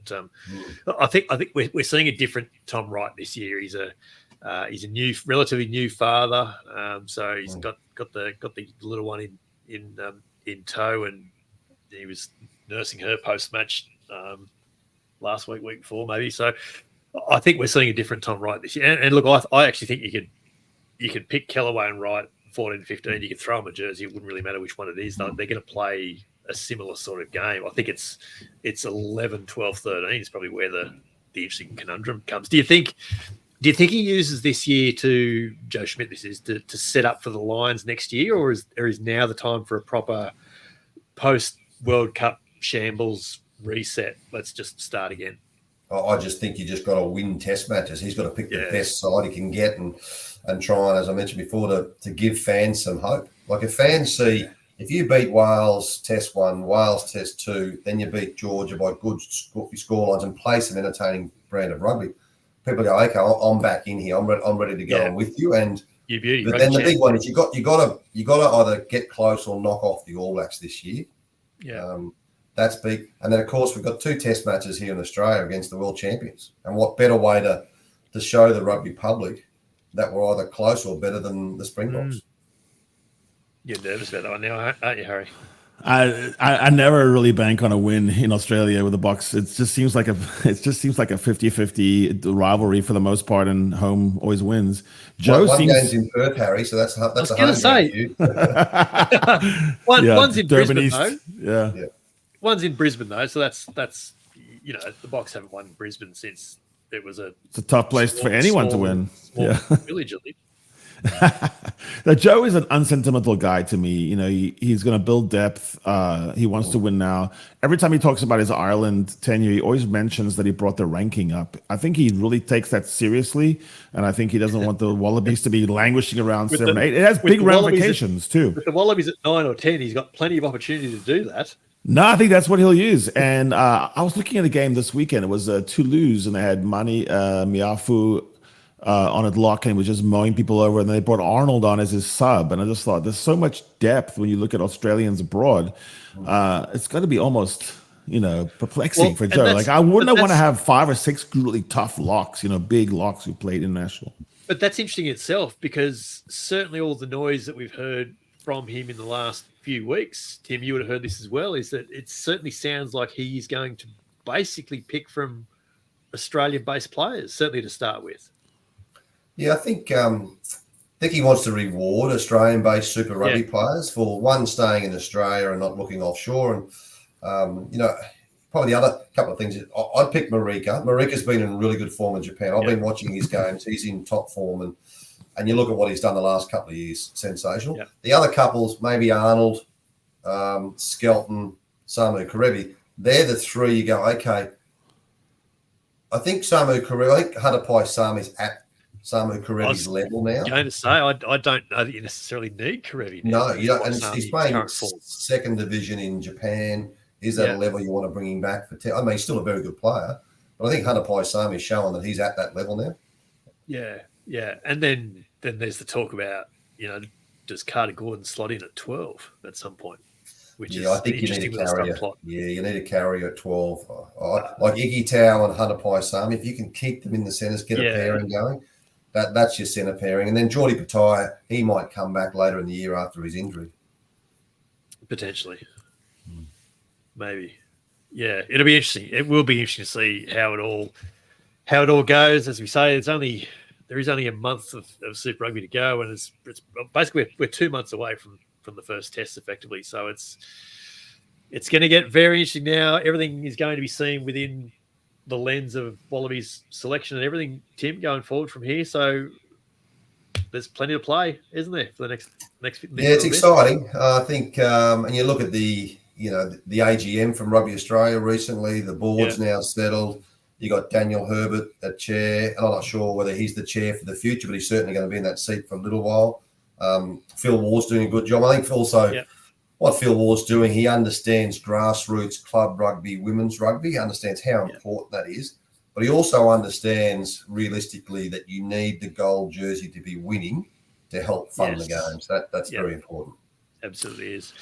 I think we're seeing a different Tom Wright this year. He's a relatively new father, so he's got the little one in tow, and he was nursing her post match last week before maybe. So I think we're seeing a different Tom Wright this year. And look, I actually think you could pick Callaway and Wright 14, 15. You could throw them a jersey. It wouldn't really matter which one it is. They're going to play a similar sort of game. I think it's 11, 12, 13 is probably where the interesting conundrum comes. Do you think he uses this year to Joe Schmidt? This is to set up for the Lions next year, or is now the time for a proper post World Cup shambles reset? Let's just start again. I just think you just got to win test matches. He's got to pick the best side he can get and try and, as I mentioned before, to give fans some hope. Like if fans see, if you beat Wales Test 1, Wales Test 2, then you beat Georgia by good scorelines and play some entertaining brand of rugby, people go, okay, I'm back in here. I'm ready to go. I'm with you. And you beauty. But then the big one is you got to either get close or knock off the All Blacks this year. Yeah. That's big. And then, of course, we've got 2 test matches here in Australia against the world champions. And what better way to show the rugby public that we're either close or better than the Springboks? You're nervous about that one now, aren't you, Harry? I never really bank on a win in Australia with the Boks. It just seems like a 50-50 rivalry for the most part, and home always wins. One game's in Perth, Harry, so that's a home game. One's in Durban Brisbane, East. though. Yeah. One's in Brisbane, though, so that's the Boks haven't won Brisbane since it was it's a tough place for anyone to win. Village, at least. Now, Joe is an unsentimental guy to me. You know, he's going to build depth. He wants to win now. Every time he talks about his Ireland tenure, he always mentions that he brought the ranking up. I think he really takes that seriously, and I think he doesn't want the Wallabies to be languishing around 7, 8. It has big ramifications too. With the Wallabies at 9 or 10, he's got plenty of opportunity to do that. No, I think that's what he'll use. And I was looking at a game this weekend. It was Toulouse, and they had Mani Miafu on at lock, and he was just mowing people over. And they brought Arnold on as his sub. And I just thought, there's so much depth when you look at Australians abroad. It's going to be almost, perplexing for Joe. Like, I wouldn't want to have 5 or 6 really tough locks, big locks who played international. But that's interesting in itself, because certainly all the noise that we've heard from him in the last few weeks, Tim, you would have heard this as well, is that it certainly sounds like he's going to basically pick from Australian-based players, certainly to start with. Yeah, I think he wants to reward Australian-based Super Rugby players for, one, staying in Australia and not looking offshore. And, probably the other couple of things, I'd pick Marika. Marika's been in really good form in Japan. I've been watching his games. He's in top form, and you look at what he's done the last couple of years, sensational. Yep. The other couples, maybe Arnold, Skelton, Samu Karevi, they're the 3 you go, okay. I think Samu Karevi, I think Hunter Pai Sami's at Samu Karevi's level now. Going to say, I don't know that you necessarily need Karevi now. No, you don't. And he's playing second division in Japan. Is that a level you want to bring him back for? I mean, he's still a very good player, but I think Hunter Paisami is showing that he's at that level now. Yeah, yeah. And then there's the talk about, does Carter Gordon slot in at 12 at some point? I think you need a carrier. Yeah, you need a carrier at 12. Like Iggy Tau and Hunter Paisami, if you can keep them in the centres, get a pairing going, that's your centre pairing. And then Geordie Pataya, he might come back later in the year after his injury. Potentially. Maybe. Yeah, it'll be interesting. It will be interesting to see how it all goes. As we say, there is only a month of Super Rugby to go, and it's basically we're 2 months away from the first test effectively. So it's going to get very interesting now. Everything is going to be seen within the lens of Wallabies selection and everything, Tim, going forward from here. So there's plenty to play, isn't there, for the next Yeah, it's exciting. I think, and you look at the AGM from Rugby Australia recently, the board's now settled. You got Daniel Herbert at chair, and I'm not sure whether he's the chair for the future, but he's certainly going to be in that seat for a little while. Phil Ward's doing a good job. I think also what Phil Ward's doing, he understands grassroots club rugby, women's rugby. He understands how important that is. But he also understands realistically that you need the gold jersey to be winning to help fund the games. That's very important. Absolutely is.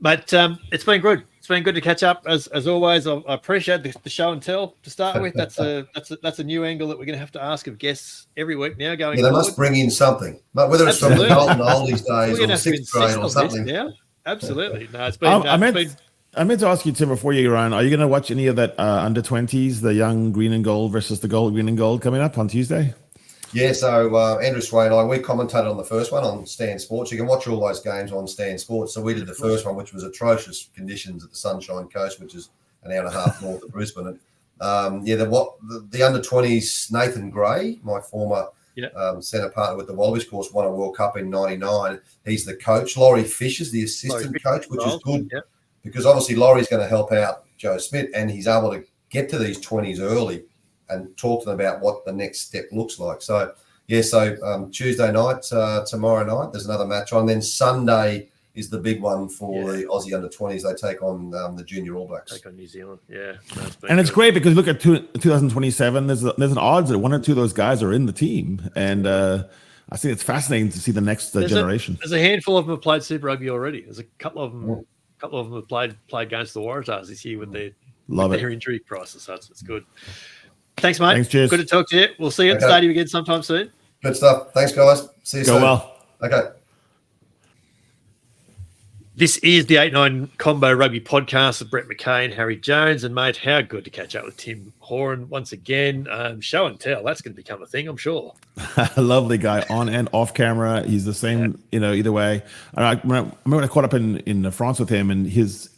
But it's been good. It's been good to catch up as always. I appreciate the show and tell to start with. That's a new angle that we're going to have to ask of guests every week now. Going, they must bring in something, but whether it's from the golden oldies days or sixth grade or something. Now, absolutely. No, it's been. I meant to ask you, Tim, before you run, are you going to watch any of that under 20s, the young green and gold versus the gold green and gold coming up on Tuesday? Yeah, so Andrew Swain and I, we commentated on the first one on Stan Sports. You can watch all those games on Stan Sports. So we did the first one, which was atrocious conditions at the Sunshine Coast, which is an hour and a half north of Brisbane. And, the under 20s, Nathan Gray, my former centre partner with the Wallabies, of course, won a World Cup in '99. He's the coach. Laurie Fisher's the assistant coach, which is good because obviously Laurie's going to help out Joe Schmidt, and he's able to get to these 20s early and talk to them about what the next step looks like. So, Tuesday night, tomorrow night, there's another match on. Then Sunday is the big one for the Aussie under-20s. They take on the Junior All Blacks. Take on New Zealand, And it's great because look at 2027, there's an odds that one or two of those guys are in the team. And I think it's fascinating to see the next generation. There's a handful of them have played Super Rugby already. There's a couple of them have played against the Waratahs this year with their injury crisis. So it's good. Thanks, mate. Thanks, cheers. Good to talk to you. We'll see you at the stadium again sometime soon. Good stuff. Thanks, guys. See you soon. Go well. Okay. This is the 8-9 Combo Rugby Podcast with Brett McKay and Harry Jones. And, mate, how good to catch up with Tim Horan once again. Show and tell. That's going to become a thing, I'm sure. Lovely guy on and off camera. He's the same, either way. I remember when I caught up in France with him, and his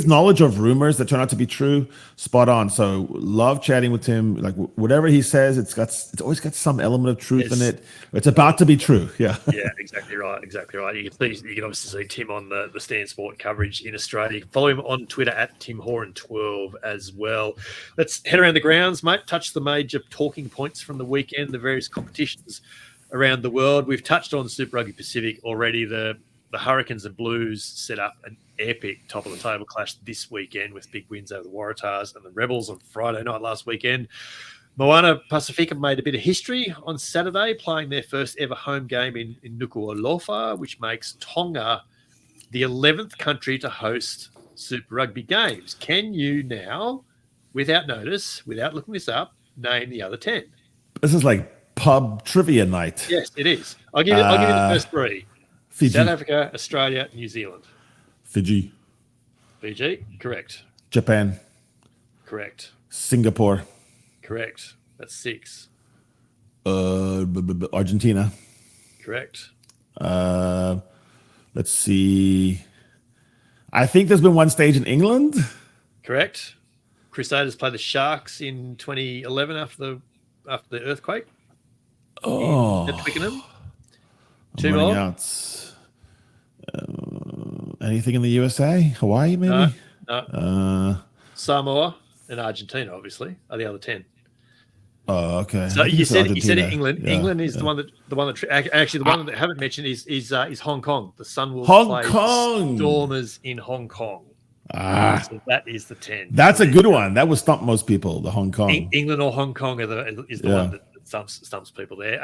knowledge of rumors that turn out to be true, spot on. So love chatting with him. Like whatever he says, it's always got some element of truth in it. It's about to be true. Yeah. Yeah, exactly right. Exactly right. You can obviously see Tim on the Stan Sport coverage in Australia. You can follow him on Twitter at TimHoran12 as well. Let's head around the grounds, mate. Touch the major talking points from the weekend, the various competitions around the world. We've touched on Super Rugby Pacific already. The Hurricanes and Blues set up an epic top-of-the-table clash this weekend with big wins over the Waratahs and the Rebels on Friday night last weekend. Moana Pacifica made a bit of history on Saturday, playing their first ever home game in Nuku'alofa, which makes Tonga the 11th country to host Super Rugby games. Can you now, without notice, without looking this up, name the other 10? This is like pub trivia night. Yes, it is. I'll give you the first three. Fiji. South Africa, Australia, New Zealand. Fiji, correct. Japan, Correct. Singapore, Correct. That's 6. Argentina. Correct. Let's see. I think there's been one stage in England. Correct. Crusaders played the Sharks in 2011 after the earthquake. Oh. At Twickenham. I'm running out. Anything in the USA? Hawaii, maybe? No. Samoa and Argentina, obviously, are the other 10. Oh, okay. So you said England. Yeah, England is the one that actually the one that I haven't mentioned is Hong Kong. The Sunwolves play Stormers in Hong Kong. So that is the 10. That's a good one. That would stump most people. The Hong Kong, England or Hong Kong is the one that stumps people there.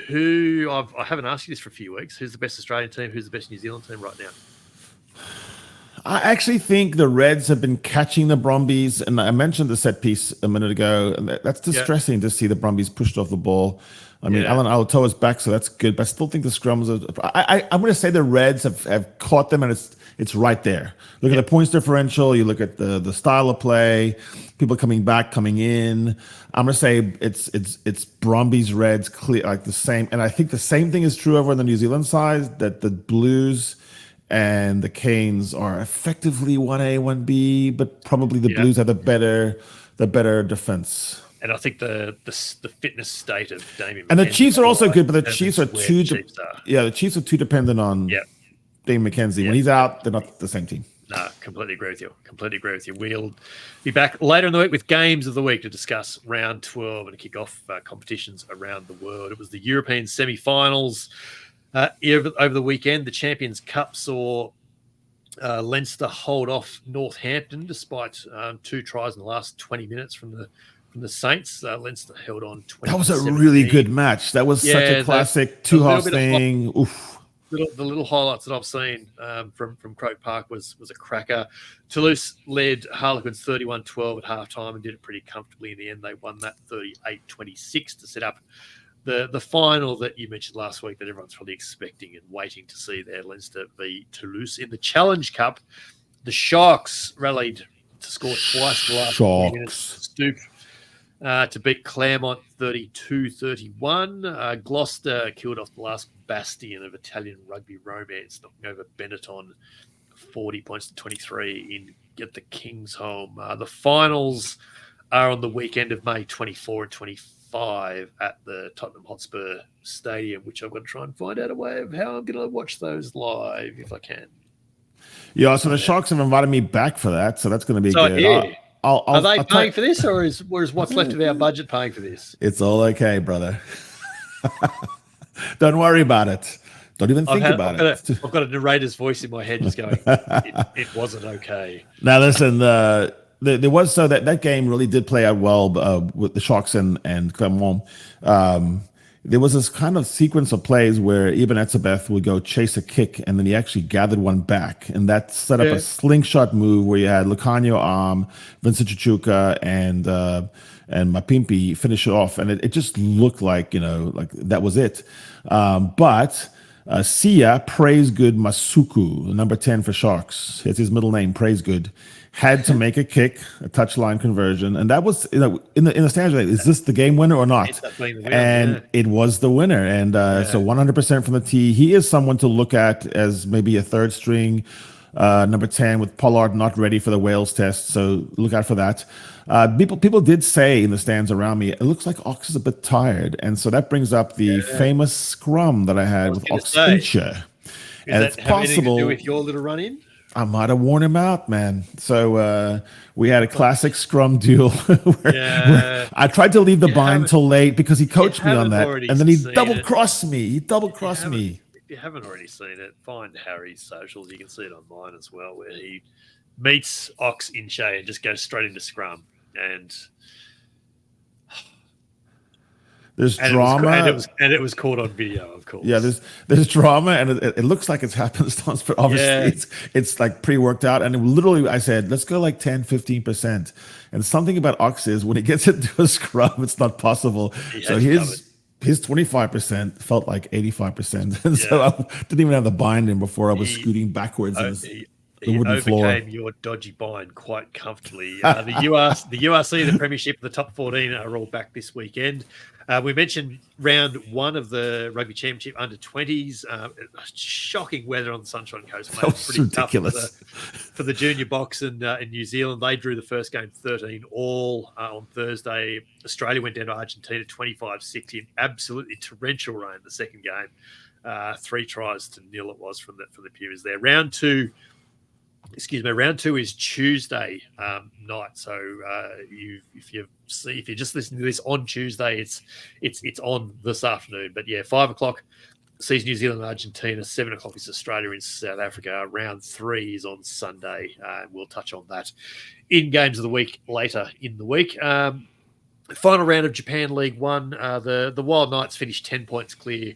Who I haven't asked you this for a few weeks. Who's the best Australian team? Who's the best New Zealand team right now? I actually think the Reds have been catching the Brumbies, and I mentioned the set piece a minute ago. And that's distressing to see the Brumbies pushed off the ball. I mean, Alan Alatoa is back, so that's good. But I still think the scrums I'm going to say the Reds have caught them, and it's right there. Look at the points differential. You look at the style of play, people coming back, coming in. I'm going to say it's Brumbies, Reds, clear, like the same. And I think the same thing is true over on the New Zealand side, that the Blues and the Canes are effectively 1A, 1B, but probably the Blues have the better defense. And I think the fitness state of Damien and McKenzie, the Chiefs are also good, but the Chiefs are too the Chiefs are too dependent on Damien McKenzie. When he's out, they're not the same team. No, completely agree with you. We'll be back later in the week with games of the week to discuss round 12 and to kick off competitions around the world. It was the European semi-finals. Over the weekend, the Champions Cup saw Leinster hold off Northampton despite 2 tries in the last 20 minutes from the Saints. Leinster held on 20. That was a really good match. That was such a classic two-half thing. The little highlights that I've seen from Croke Park was a cracker. Toulouse led Harlequins 31-12 at halftime and did it pretty comfortably in the end. They won that 38-26 to set up the final that you mentioned last week that everyone's probably expecting and waiting to see there, Leinster v Toulouse. In the Challenge Cup, the Sharks rallied to score twice in the last 20 minutes to stoop to beat Claremont 32-31. Gloucester killed off the last bastion of Italian rugby romance, knocking over Benetton 40 points to 23 at the King's Home. The finals are on the weekend of May 24 and 25 at the Tottenham Hotspur Stadium, which I'm going to try and find out a way of how I'm going to watch those live if I can. Yeah, so the Sharks have invited me back for that, so that's going to be good. Yeah. Are they paying for this, or is what's left of our budget paying for this? It's all okay, brother. Don't worry about it. Don't even think about it. I've got a narrator's voice in my head just going, it wasn't okay. Now, listen, there was that game really did play out well with the Sharks and Clermont. There was this kind of sequence of plays where Eben Etzebeth would go chase a kick, and then he actually gathered one back, and that set up a slingshot move where you had Lucanio Arm, Vincent Chichuka, and Mapimpi finish it off, and it just looked like like that was it. But Sia Praisegood Masuku, number 10 for Sharks, it's his middle name, Praisegood, had to make a kick, a touchline conversion, and that was in the stands. Is this the game winner or not? It was the winner, and so 100% from the tee. He is someone to look at as maybe a third string number 10 with Pollard not ready for the Wales test, so look out for that. People did say in the stands around me, it looks like Ox is a bit tired, and so that brings up the famous scrum that I had with Ox Fincher. And it's possible to do with your little run in. I might have worn him out, man. So we had a classic scrum duel where I tried to leave the bind till late because he coached me on that, and then he double-crossed me. If you haven't already seen it, find Harry's socials. You can see it on mine as well, where he meets Ox in Shay and just goes straight into scrum. And there's drama, and it was caught on video, of course. Yeah, there's drama, and it looks like it's happenstance, but obviously it's like pre-worked out. And literally, I said, let's go like 10-15%. And something about Ox is when he gets into a scrum, it's not possible. So his 25% felt like 85%, and so I didn't even have the bind in before I was scooting backwards in the wooden floor. Overcame your dodgy bind quite comfortably. The URC, the Premiership, the top 14 are all back this weekend. We mentioned round 1 of the Rugby Championship under 20s. Shocking weather on the Sunshine Coast. That was pretty ridiculous. For the junior box in New Zealand. They drew the first game 13-all on Thursday. Australia went down to Argentina 25-6 in absolutely torrential rain the second game. 3 tries to 0 it was from the Pumas there. Round 2 Round 2 is Tuesday night. So if you're just listening to this on Tuesday, it's on this afternoon. But yeah, 5 o'clock sees New Zealand and Argentina. 7 o'clock is Australia and South Africa. Round 3 is on Sunday. We'll touch on that in games of the week later in the week. Final round of Japan League One. The Wild Knights finished 10 points clear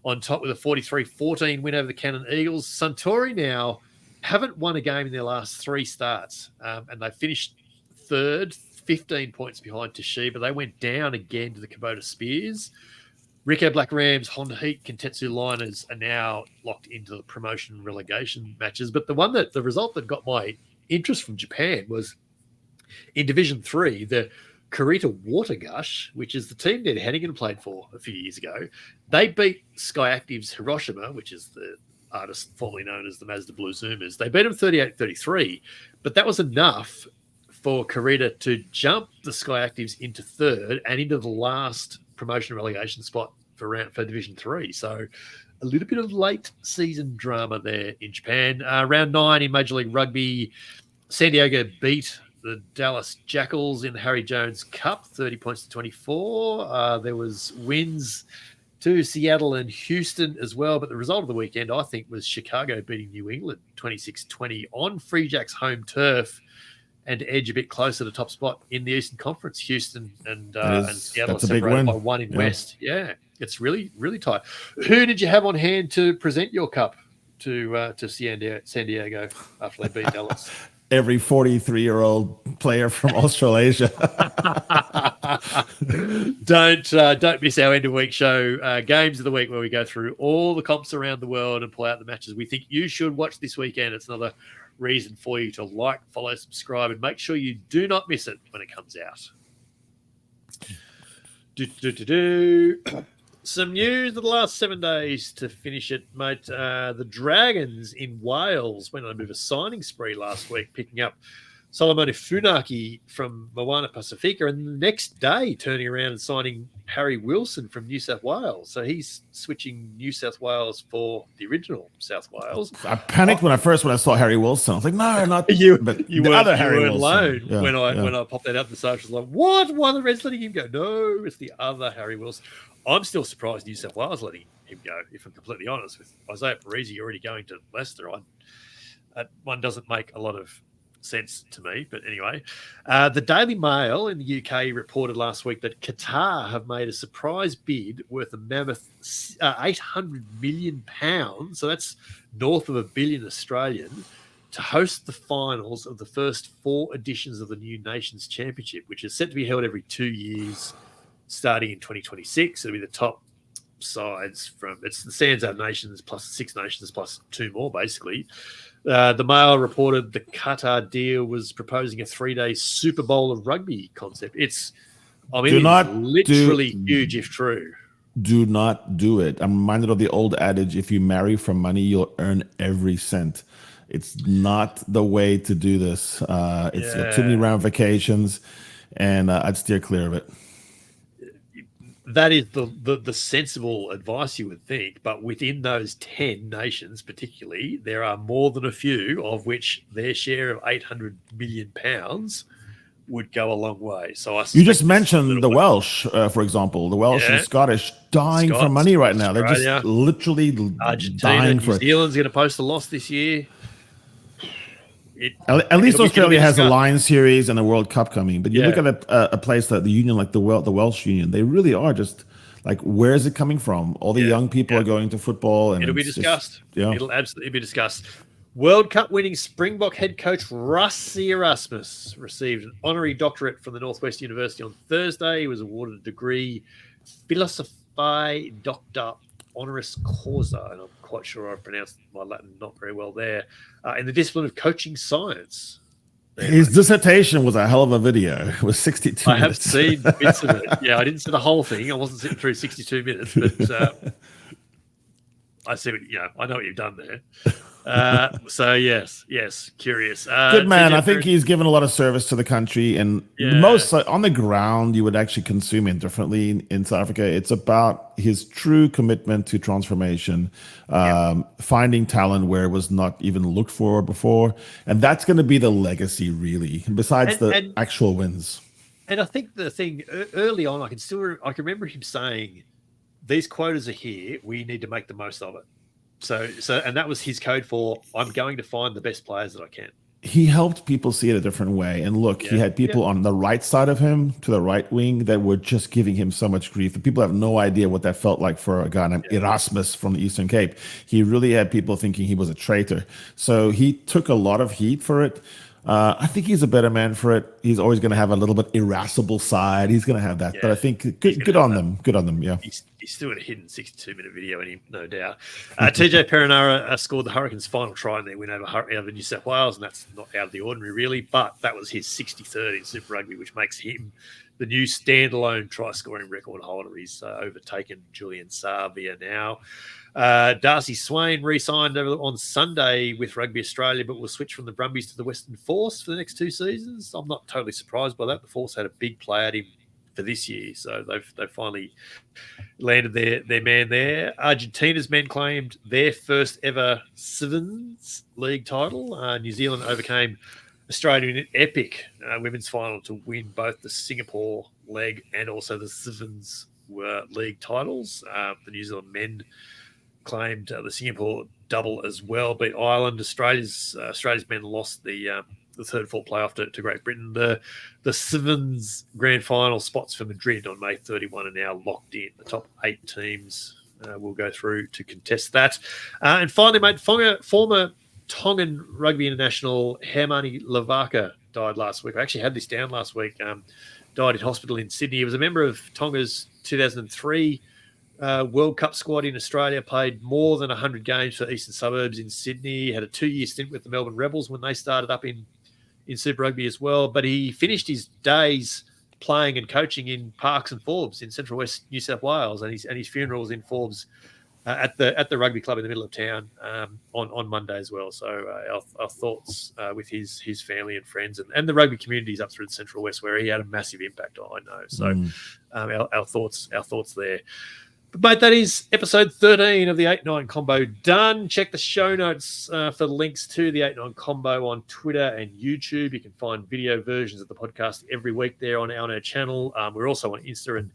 on top with a 43-14 win over the Cannon Eagles. Suntory now haven't won a game in their last 3 starts, and they finished third, 15 points behind Toshiba. They went down again to the Kubota Spears. Ricoh Black Rams, Honda Heat, Kentetsu Liners are now locked into the promotion relegation matches. But the result that got my interest from Japan was in Division 3, the Kurita Watergush, which is the team Ned Hennigan played for a few years ago. They beat Sky Active's Hiroshima, which is the artist formerly known as the Mazda Blue Zoomers. They beat them 38-33, but that was enough for Kurita to jump the Sky Actives into third and into the last promotion relegation spot for Division 3. So a little bit of late season drama there in Japan. Round 9 in Major League Rugby, San Diego beat the Dallas Jackals in the Harry Jones Cup, 30 points to 24. There was wins to Seattle and Houston as well. But the result of the weekend, I think, was Chicago beating New England 26-20 on Free Jacks' home turf and to edge a bit closer to top spot in the Eastern Conference. Houston and Seattle are separated by 1 in West. Yeah, it's really, really tight. Who did you have on hand to present your cup to San Diego after they beat Dallas? Every 43-year-old player from Australasia. Don't miss our end of week show, Games of the Week, where we go through all the comps around the world and pull out the matches we think you should watch this weekend. It's another reason for you to like, follow, subscribe, and make sure you do not miss it when it comes out. Some news of the last 7 days to finish it, mate. The Dragons in Wales went on a bit of a signing spree last week, picking up Solomone Funaki from Moana Pacifica, and the next day turning around and signing Harry Wilson from New South Wales. So he's switching New South Wales for the original South Wales. I panicked when I saw Harry Wilson. I was like, no, not you. But you the weren't, other Harry you weren't Wilson. alone when I popped that up in the socials. Like, what? Why are the Reds letting him go? No, it's the other Harry Wilson. I'm still surprised New South Wales letting him go, if I'm completely honest. With Isaiah Parisi already going to Leicester, one doesn't make a lot of sense to me. But anyway, the Daily Mail in the UK reported last week that Qatar have made a surprise bid worth a mammoth £800 million. So that's north of $1 billion Australian, to host the finals of the first 4 editions of the new Nations Championship, which is set to be held every 2 years, starting in 2026. It'll be the top sides it's the Sands nations plus 6 nations plus 2 more, basically. The Mail reported the Qatar deal was proposing a 3-day Super Bowl of rugby concept. It's literally huge if true. Do not do it. I'm reminded of the old adage, if you marry for money, you'll earn every cent. It's not the way to do this. It's got too many ramifications, and I'd steer clear of it. That is the sensible advice you would think, but within those 10 nations particularly, there are more than a few of which their share of £800 million would go a long way. So you just mentioned the Welsh, for example, the Welsh and Scottish dying for money right now. They're just literally dying for it. New Zealand's going to post a loss this year. At least Australia has a Lions series and a World Cup coming. But you look at a place like the Union, like the Welsh Union, they really are just like, where is it coming from? All the young people are going to football. And it'll be discussed. It'll absolutely be discussed. World Cup winning Springbok head coach Rassie Erasmus received an honorary doctorate from the Northwest University on Thursday. He was awarded a degree, Philosophiae Doctor Honoris Causa, and I'm quite sure I've pronounced my Latin not very well there, in the discipline of coaching science. His dissertation was a hell of a video. It was 62 minutes. I have seen bits of it. Yeah, I didn't see the whole thing. I wasn't sitting through 62 minutes, but I see what, I know what you've done there. So yes, curious. Good man. I think he's given a lot of service to the country, and most on the ground, you would actually consume him differently in South Africa. It's about his true commitment to transformation, finding talent where it was not even looked for before, and that's going to be the legacy, really. Besides the actual wins. And I think the thing early on, I can remember him saying, "These quotas are here. We need to make the most of it." So, and that was his code for, I'm going to find the best players that I can. He helped people see it a different way. And look, he had people on the right side of him, to the right wing, that were just giving him so much grief. The people have no idea what that felt like for a guy named Erasmus from the Eastern Cape. He really had people thinking he was a traitor. So he took a lot of heat for it. I think he's a better man for it. He's always going to have a little bit irascible side. He's going to have that. But I think good on them. Good on them, yeah. He's still in a hidden 62-minute video, no doubt. TJ Perenara scored the Hurricanes' final try in their win over New South Wales, and that's not out of the ordinary, really. But that was his 63rd in Super Rugby, which makes him the new standalone try-scoring record holder. He's overtaken Julian Savia now. Darcy Swain re-signed on Sunday with Rugby Australia, but will switch from the Brumbies to the Western Force for the next 2 seasons. I'm not totally surprised by that. The Force had a big play at him for this year, so they've finally landed their man there. Argentina's men claimed their first ever Sevens League title. New Zealand overcame Australia in an epic women's final to win both the Singapore leg and also the Sevens League titles. The New Zealand men claimed the Singapore double as well, beat Ireland. Australia's men lost the third fourth playoff to Great Britain. The Sevens grand final spots for Madrid on May 31 are now locked in. The top 8 teams will go through to contest that. And finally, mate, former Tongan rugby international Hermani Lavaka died last week. I actually had this down last week. Died in hospital in Sydney. He was a member of Tonga's 2003 World Cup squad in Australia, played more than 100 games for Eastern Suburbs in Sydney, had a 2-year stint with the Melbourne Rebels when they started up in Super Rugby as well. But he finished his days playing and coaching in Parks and Forbes in Central West New South Wales, and his funeral was in Forbes at the rugby club in the middle of town on Monday as well. So our thoughts with his family and friends and the rugby communities up through the Central West, where he had a massive impact, I know. So our thoughts there. But, mate, that is episode 13 of the 8-9 Combo done. Check the show notes for the links to the 8-9 Combo on Twitter and YouTube. You can find video versions of the podcast every week there on our channel. We're also on Insta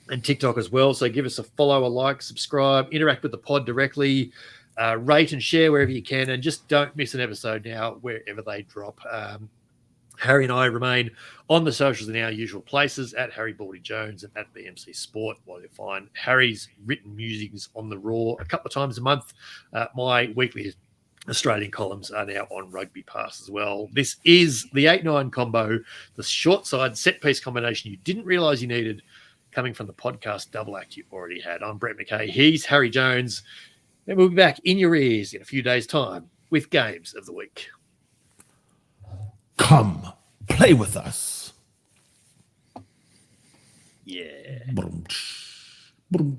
and TikTok as well. So give us a follow, a like, subscribe, interact with the pod directly, rate and share wherever you can, and just don't miss an episode now wherever they drop. Harry and I remain on the socials in our usual places, at Harry Baldy Jones and at BMC Sport, while you find Harry's written musings on the Roar a couple of times a month. My weekly Australian columns are now on Rugby Pass as well. This is the 8-9 Combo, the short side set piece combination you didn't realise you needed, coming from the podcast double act you already had. I'm Brett McKay. He's Harry Jones. And we'll be back in your ears in a few days' time with Games of the Week. Come, play with us. Yeah. Brum, brum.